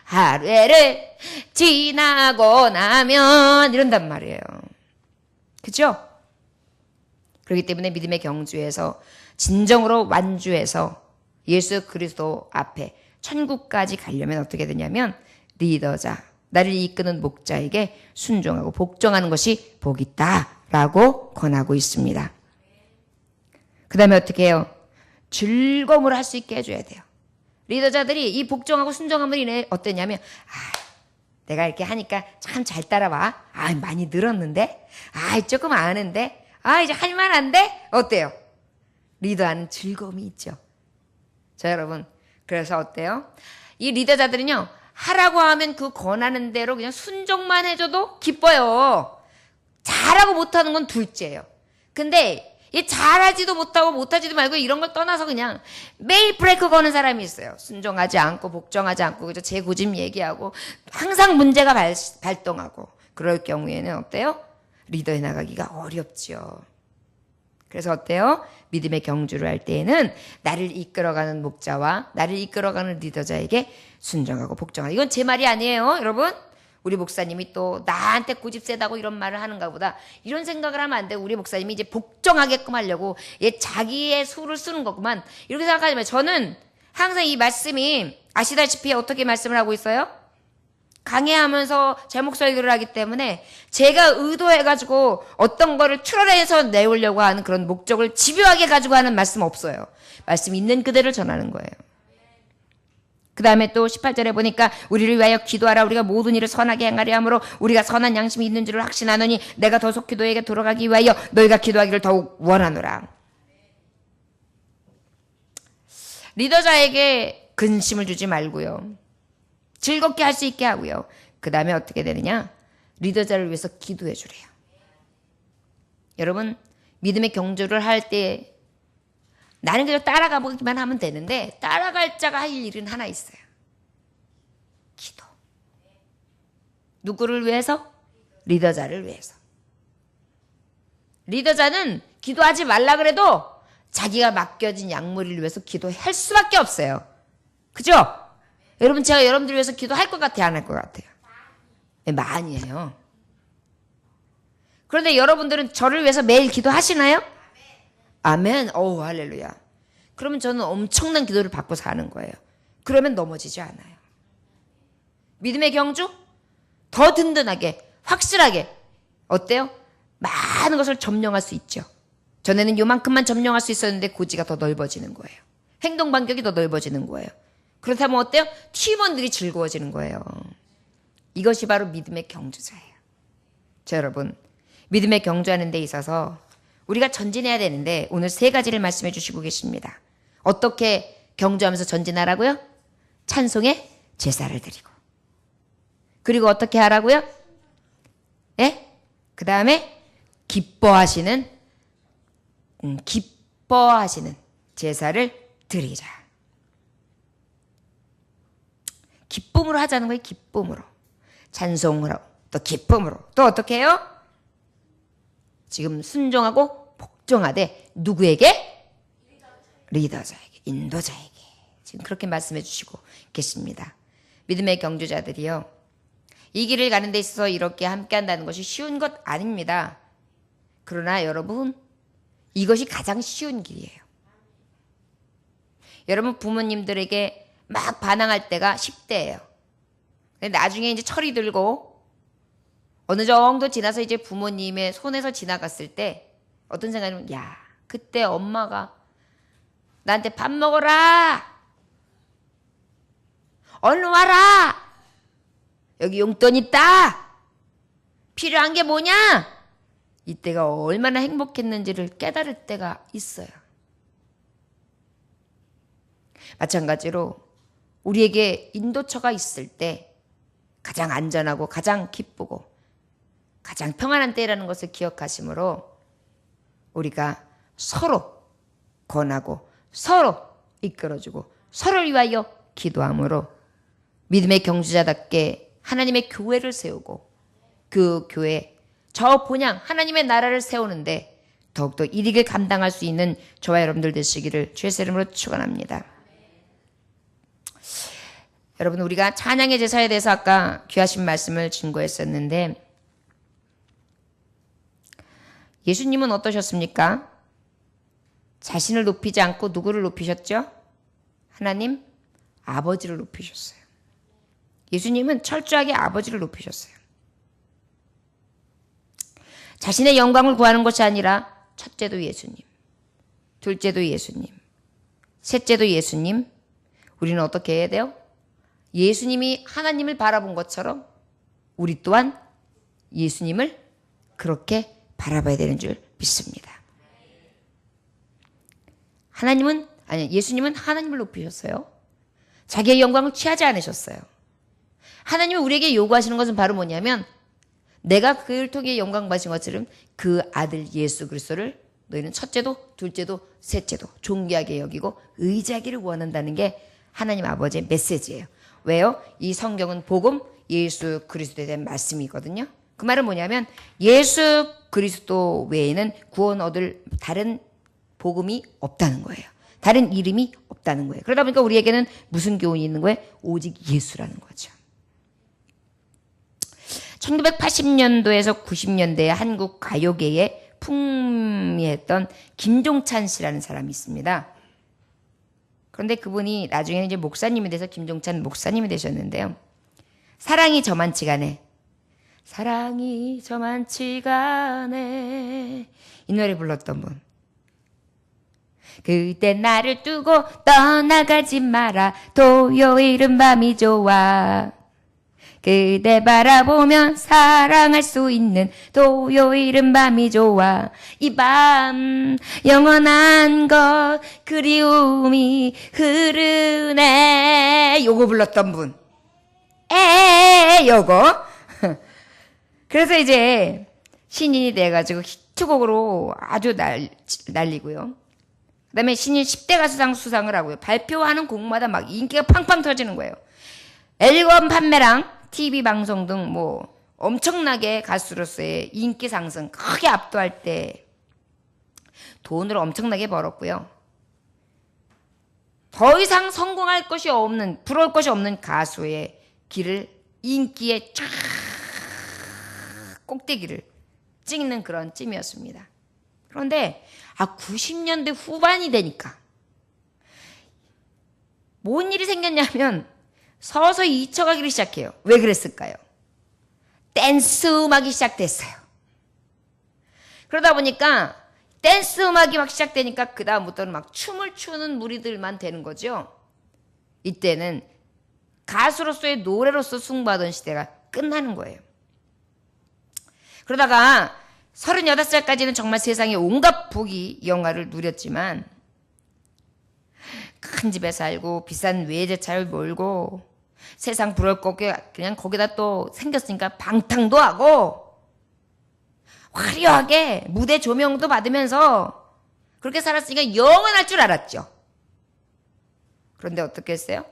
하루를 지나고 나면 이런단 말이에요. 그죠? 그렇기 때문에 믿음의 경주에서 진정으로 완주해서 예수 그리스도 앞에 천국까지 가려면 어떻게 되냐면 리더자, 나를 이끄는 목자에게 순종하고 복종하는 것이 복이 있다라고 권하고 있습니다. 그 다음에 어떻게 해요? 즐거움으로 할 수 있게 해줘야 돼요. 리더자들이 이 복종하고 순종함을 인해 어땠냐면 내가 이렇게 하니까 참 잘 따라와. 많이 늘었는데? 조금 아는데? 이제 할만한데? 어때요? 리더하는 즐거움이 있죠. 자, 여러분. 그래서 어때요? 이 리더자들은요, 하라고 하면 그 권하는 대로 그냥 순종만 해줘도 기뻐요. 잘하고 못하는 건 둘째예요. 근데 이 잘하지도 못하고 못하지도 말고 이런 걸 떠나서 그냥 매일 브레이크 거는 사람이 있어요. 순종하지 않고 복종하지 않고 그저 제 고집 얘기하고 항상 문제가 발동하고 그럴 경우에는 어때요? 리더에 나가기가 어렵죠. 그래서 어때요? 믿음의 경주를 할 때에는 나를 이끌어가는 목자와 나를 이끌어가는 리더자에게 순종하고 복종하고 이건 제 말이 아니에요, 여러분. 우리 목사님이 또 나한테 고집 세다고 이런 말을 하는가 보다 이런 생각을 하면 안 되고 우리 목사님이 이제 복종하게끔 하려고 얘 자기의 수를 쓰는 거구만 이렇게 생각하지 마요. 저는 항상 이 말씀이 아시다시피 어떻게 말씀을 하고 있어요? 강해하면서 제 목소리를 하기 때문에 제가 의도해가지고 어떤 거를 틀어내서 내오려고 하는 그런 목적을 집요하게 가지고 하는 말씀 없어요. 말씀 있는 그대로 전하는 거예요. 그 다음에 또 18절에 보니까 우리를 위하여 기도하라. 우리가 모든 일을 선하게 행하려 함으로 우리가 선한 양심이 있는 줄을 확신하노니 내가 더 속히 너에게 돌아가기 위하여 너희가 기도하기를 더욱 원하노라. 리더자에게 근심을 주지 말고요. 즐겁게 할 수 있게 하고요. 그 다음에 어떻게 되느냐? 리더자를 위해서 기도해 주래요. 여러분 믿음의 경주를 할 때 나는 그냥 따라가 보기만 하면 되는데 따라갈 자가 할 일은 하나 있어요. 기도. 누구를 위해서? 리더자를 위해서. 리더자는 기도하지 말라 그래도 자기가 맡겨진 약물을 위해서 기도할 수밖에 없어요. 그죠? 여러분 제가 여러분들 위해서 기도할 것 같아요? 안 할 것 같아요? 네, 많이 해요. 그런데 여러분들은 저를 위해서 매일 기도하시나요? 아멘. 오 할렐루야. 그러면 저는 엄청난 기도를 받고 사는 거예요. 그러면 넘어지지 않아요. 믿음의 경주? 더 든든하게 확실하게 어때요? 많은 것을 점령할 수 있죠. 전에는 요만큼만 점령할 수 있었는데 고지가 더 넓어지는 거예요. 행동 반격이 더 넓어지는 거예요. 그렇다면 어때요? 팀원들이 즐거워지는 거예요. 이것이 바로 믿음의 경주자예요. 자 여러분 믿음의 경주하는 데 있어서 우리가 전진해야 되는데 오늘 세 가지를 말씀해 주시고 계십니다. 어떻게 경주하면서 전진하라고요? 찬송에 제사를 드리고 그리고 어떻게 하라고요? 예? 그 다음에 기뻐하시는 제사를 드리자. 기쁨으로 하자는 거예요. 기쁨으로. 찬송으로 또 기쁨으로 또 어떻게 해요? 지금 순종하고 복종하되 누구에게? 리더자에게, 인도자에게. 지금 그렇게 말씀해 주시고 계십니다. 믿음의 경주자들이요. 이 길을 가는 데 있어서 이렇게 함께 한다는 것이 쉬운 것 아닙니다. 그러나 여러분 이것이 가장 쉬운 길이에요. 여러분 부모님들에게 막 반항할 때가 10대예요. 근데 나중에 이제 철이 들고 어느 정도 지나서 이제 부모님의 손에서 지나갔을 때 어떤 생각이냐면 야 그때 엄마가 나한테 밥 먹어라 얼른 와라 여기 용돈 있다 필요한 게 뭐냐 이때가 얼마나 행복했는지를 깨달을 때가 있어요. 마찬가지로 우리에게 인도처가 있을 때 가장 안전하고 가장 기쁘고 가장 평안한 때라는 것을 기억하시므로 우리가 서로 권하고 서로 이끌어주고 서로를 위하여 기도함으로 믿음의 경주자답게 하나님의 교회를 세우고 그 교회 저 본향 하나님의 나라를 세우는데 더욱더 일익을 감당할 수 있는 저와 여러분들 되시기를 주의 이름으로 축원합니다. 여러분 우리가 찬양의 제사에 대해서 아까 귀하신 말씀을 증거했었는데 예수님은 어떠셨습니까? 자신을 높이지 않고 누구를 높이셨죠? 하나님 아버지를 높이셨어요. 예수님은 철저하게 아버지를 높이셨어요. 자신의 영광을 구하는 것이 아니라 첫째도 예수님, 둘째도 예수님, 셋째도 예수님. 우리는 어떻게 해야 돼요? 예수님이 하나님을 바라본 것처럼 우리 또한 예수님을 그렇게 바라봐야 되는 줄 믿습니다. 예수님은 하나님을 높이셨어요. 자기의 영광을 취하지 않으셨어요. 하나님은 우리에게 요구하시는 것은 바로 뭐냐면 내가 그를 통해 영광 받으신 것처럼 그 아들 예수 그리스도를 너희는 첫째도 둘째도 셋째도 존귀하게 여기고 의지하기를 원한다는 게 하나님 아버지의 메시지예요. 왜요? 이 성경은 복음 예수 그리스도에 대한 말씀이거든요. 그 말은 뭐냐면 예수 그리스도 외에는 구원 얻을 다른 복음이 없다는 거예요. 다른 이름이 없다는 거예요. 그러다 보니까 우리에게는 무슨 교훈이 있는 거예요? 오직 예수라는 거죠. 1980년도에서 90년대에 한국 가요계에 풍미했던 김종찬 씨라는 사람이 있습니다. 그런데 그분이 나중에는 이제 목사님이 돼서 김종찬 목사님이 되셨는데요. 사랑이 저만치가 않네. 사랑이 저만치가 않네. 이 노래 불렀던 분. 그때 나를 두고 떠나가지 마라. 토요일은 밤이 좋아. 그대 바라보면 사랑할 수 있는 토요일은 밤이 좋아. 이 밤 영원한 것 그리움이 흐르네. 요거 불렀던 분. 요거. 그래서 이제 신인이 돼가지고 히트곡으로 아주 날리고요. 그 다음에 신인 10대 가수상 수상을 하고요. 발표하는 곡마다 막 인기가 팡팡 터지는 거예요. 앨범 판매랑 TV 방송 등 뭐 엄청나게 가수로서의 인기 상승 크게 압도할 때 돈을 엄청나게 벌었고요. 더 이상 성공할 것이 없는, 부러울 것이 없는 가수의 길을 인기의 쫙 꼭대기를 찍는 그런 찜이었습니다. 그런데 90년대 후반이 되니까 뭔 일이 생겼냐면 서서히 잊혀가기를 시작해요. 왜 그랬을까요? 댄스 음악이 시작됐어요. 그러다 보니까 댄스 음악이 막 시작되니까 그 다음부터는 막 춤을 추는 무리들만 되는 거죠. 이때는 가수로서의 노래로서 승부하던 시대가 끝나는 거예요. 그러다가 38살까지는 정말 세상에 온갖 복이 영화를 누렸지만 큰 집에 살고 비싼 외제차를 몰고 세상 부러울 거게 그냥 거기다 또 생겼으니까 방탕도 하고 화려하게 무대 조명도 받으면서 그렇게 살았으니까 영원할 줄 알았죠. 그런데 어떻게 했어요?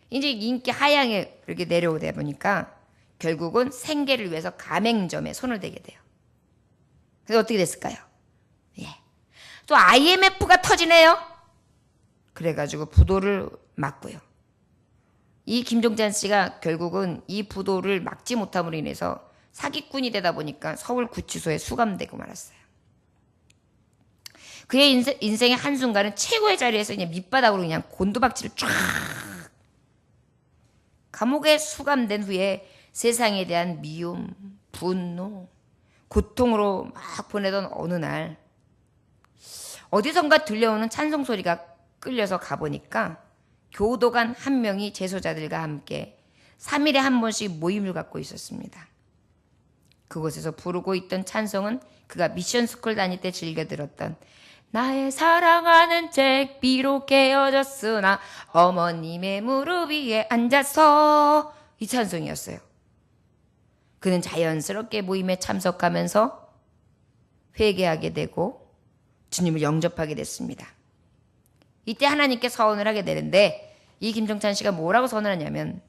이제 인기 하향에 그렇게 내려오다 보니까 결국은 생계를 위해서 가맹점에 손을 대게 돼요. 그래서 어떻게 됐을까요? 또 IMF가 터지네요. 그래가지고 부도를 막고요. 이 김종찬 씨가 결국은 이 부도를 막지 못함으로 인해서 사기꾼이 되다 보니까 서울구치소에 수감되고 말았어요. 그의 인생의 한순간은 최고의 자리에서 그냥 밑바닥으로 그냥 곤두박질을 쫙. 감옥에 수감된 후에 세상에 대한 미움, 분노, 고통으로 막 보내던 어느 날 어디선가 들려오는 찬송 소리가 끌려서 가보니까 교도관 한 명이 제소자들과 함께 3일에 한 번씩 모임을 갖고 있었습니다. 그곳에서 부르고 있던 찬송은 그가 미션스쿨 다닐 때 즐겨 들었던 나의 사랑하는 책 비록 깨어졌으나 어머님의 무릎 위에 앉아서 이 찬송이었어요. 그는 자연스럽게 모임에 참석하면서 회개하게 되고 주님을 영접하게 됐습니다. 이때 하나님께 서원을 하게 되는데 이 김종찬 씨가 뭐라고 선언하냐면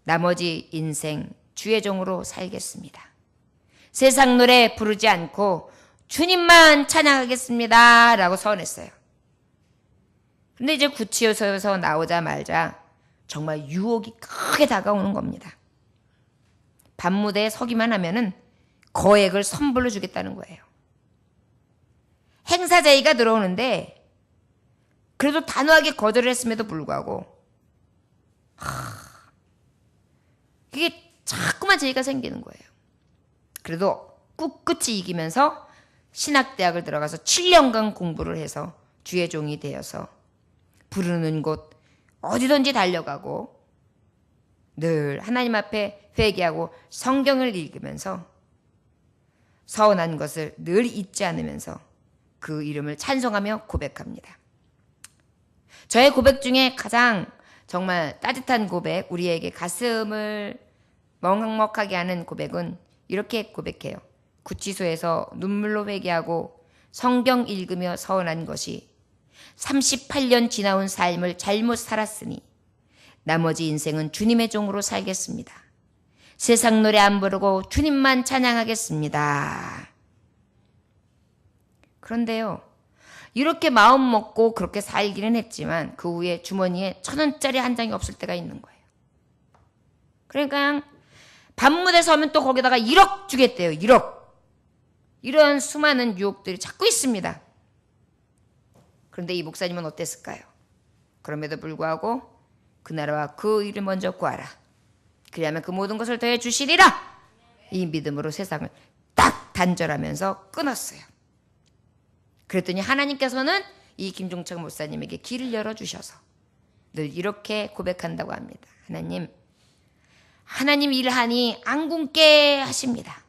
나머지 인생 주의 종으로 살겠습니다. 세상 노래 부르지 않고 주님만 찬양하겠습니다 라고 선언했어요. 근데 이제 구치소에서 나오자마자 정말 유혹이 크게 다가오는 겁니다. 밤무대에 서기만 하면은 거액을 선불로 주겠다는 거예요. 행사 제의가 들어오는데 그래도 단호하게 거절을 했음에도 불구하고 그게 자꾸만 제의가 생기는 거예요. 그래도 꿋꿋이 이기면서 신학대학을 들어가서 7년간 공부를 해서 주의 종이 되어서 부르는 곳 어디든지 달려가고 늘 하나님 앞에 회개하고 성경을 읽으면서 서운한 것을 늘 잊지 않으면서 그 이름을 찬송하며 고백합니다. 저의 고백 중에 가장 정말 따뜻한 고백, 우리에게 가슴을 먹먹하게 하는 고백은 이렇게 고백해요. 구치소에서 눈물로 회개하고 성경 읽으며 서원한 것이 38년 지나온 삶을 잘못 살았으니 나머지 인생은 주님의 종으로 살겠습니다. 세상 노래 안 부르고 주님만 찬양하겠습니다. 그런데요, 이렇게 마음 먹고 그렇게 살기는 했지만 그 후에 주머니에 1,000원짜리 한 장이 없을 때가 있는 거예요. 그러니까 밤무대 서면 또 거기다가 1억 주겠대요. 1억. 이런 수많은 유혹들이 자꾸 있습니다. 그런데 이 목사님은 어땠을까요? 그럼에도 불구하고 그 나라와 그 일을 먼저 구하라. 그리하면 그 모든 것을 더해 주시리라. 이 믿음으로 세상을 딱 단절하면서 끊었어요. 그랬더니 하나님께서는 이 김종철 목사님에게 길을 열어주셔서 늘 이렇게 고백한다고 합니다. 하나님 일하니 안 굶게 하십니다.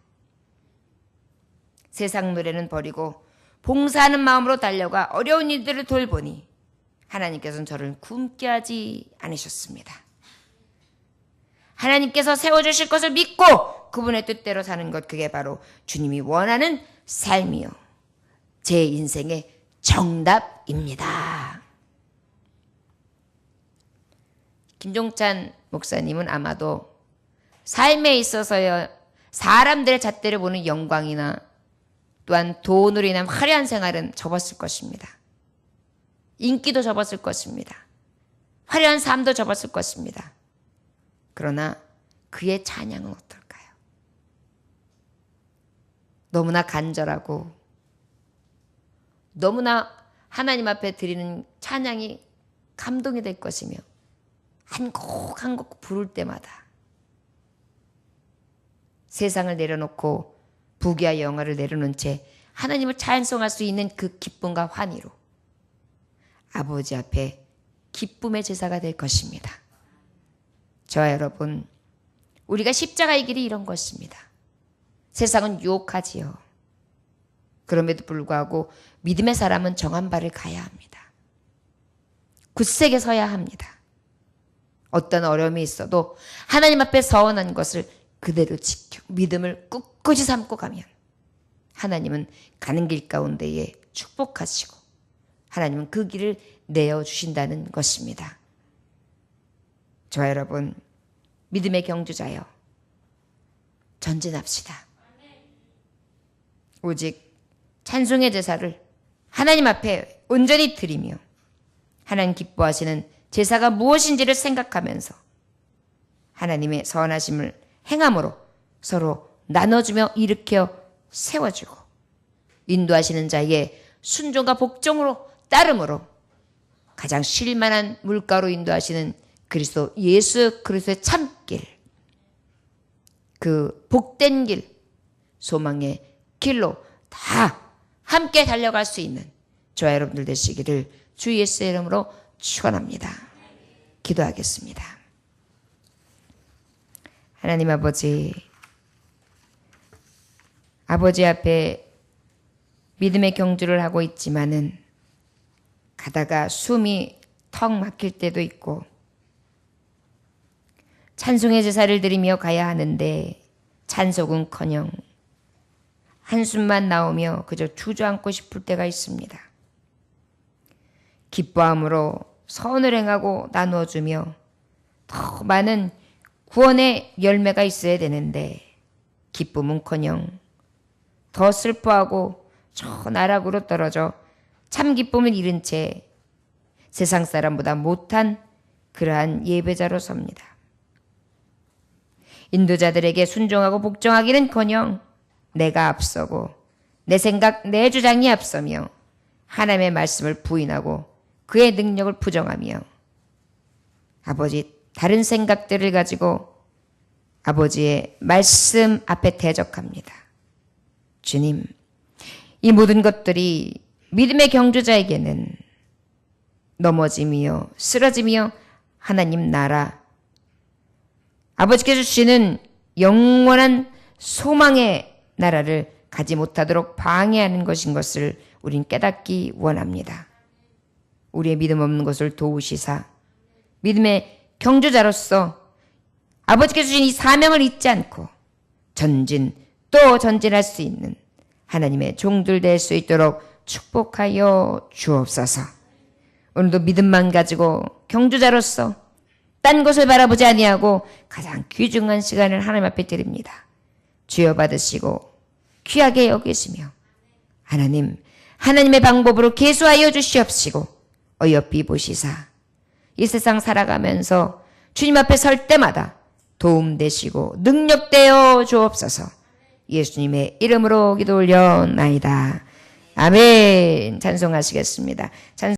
세상 노래는 버리고 봉사하는 마음으로 달려가 어려운 일들을 돌보니 하나님께서는 저를 굶게 하지 않으셨습니다. 하나님께서 세워주실 것을 믿고 그분의 뜻대로 사는 것, 그게 바로 주님이 원하는 삶이요, 제 인생의 정답입니다. 김종찬 목사님은 아마도 삶에 있어서요, 사람들의 잣대를 보는 영광이나 또한 돈으로 인한 화려한 생활은 접었을 것입니다. 인기도 접었을 것입니다. 화려한 삶도 접었을 것입니다. 그러나 그의 찬양은 어떨까요? 너무나 간절하고 너무나 하나님 앞에 드리는 찬양이 감동이 될 것이며 한 곡 한 곡 부를 때마다 세상을 내려놓고 부귀와 영화를 내려놓은 채 하나님을 찬송할 수 있는 그 기쁨과 환희로 아버지 앞에 기쁨의 제사가 될 것입니다. 저와 여러분, 우리가 십자가의 길이 이런 것입니다. 세상은 유혹하지요. 그럼에도 불구하고 믿음의 사람은 정한 발을 가야 합니다. 굳세게 서야 합니다. 어떤 어려움이 있어도 하나님 앞에 서원한 것을 그대로 지켜 믿음을 꿋꿋이 삼고 가면 하나님은 가는 길 가운데에 축복하시고 하나님은 그 길을 내어주신다는 것입니다. 저와 여러분, 믿음의 경주자여, 전진합시다. 오직 찬송의 제사를 하나님 앞에 온전히 드리며 하나님 기뻐하시는 제사가 무엇인지를 생각하면서 하나님의 선하심을 행함으로 서로 나눠주며 일으켜 세워주고 인도하시는 자의 순종과 복종으로 따름으로 가장 쉴만한 물가로 인도하시는 그리스도 예수 그리스도의 참길, 그 복된 길, 소망의 길로 다 함께 달려갈 수 있는 저와 여러분들 되시기를 주 예수의 이름으로 축원합니다. 기도하겠습니다. 하나님 아버지 앞에 믿음의 경주를 하고 있지만은 가다가 숨이 턱 막힐 때도 있고 찬송의 제사를 드리며 가야 하는데 찬송은커녕 한숨만 나오며 그저 주저앉고 싶을 때가 있습니다. 기뻐함으로 선을 행하고 나누어주며 더 많은 구원의 열매가 있어야 되는데 기쁨은커녕 더 슬퍼하고 저 나락으로 떨어져 참 기쁨을 잃은 채 세상 사람보다 못한 그러한 예배자로 섭니다. 인도자들에게 순종하고 복종하기는커녕 내가 앞서고 내 생각, 내 주장이 앞서며 하나님의 말씀을 부인하고 그의 능력을 부정하며 아버지 다른 생각들을 가지고 아버지의 말씀 앞에 대적합니다. 주님, 이 모든 것들이 믿음의 경주자에게는 넘어짐이요 쓰러짐이요 하나님 나라 아버지께서 주시는 영원한 소망의 나라를 가지 못하도록 방해하는 것인 것을 우린 깨닫기 원합니다. 우리의 믿음 없는 것을 도우시사 믿음의 경주자로서 아버지께서 주신 이 사명을 잊지 않고 전진 또 전진할 수 있는 하나님의 종들 될 수 있도록 축복하여 주옵소서. 오늘도 믿음만 가지고 경주자로서 딴 곳을 바라보지 아니하고 가장 귀중한 시간을 하나님 앞에 드립니다. 주여 받으시고 귀하게 여기시며 하나님의 방법으로 계수하여 주시옵시고 어여삐 보시사 이 세상 살아가면서 주님 앞에 설 때마다 도움되시고 능력되어 주옵소서. 예수님의 이름으로 기도 올려나이다. 아멘. 찬송하시겠습니다.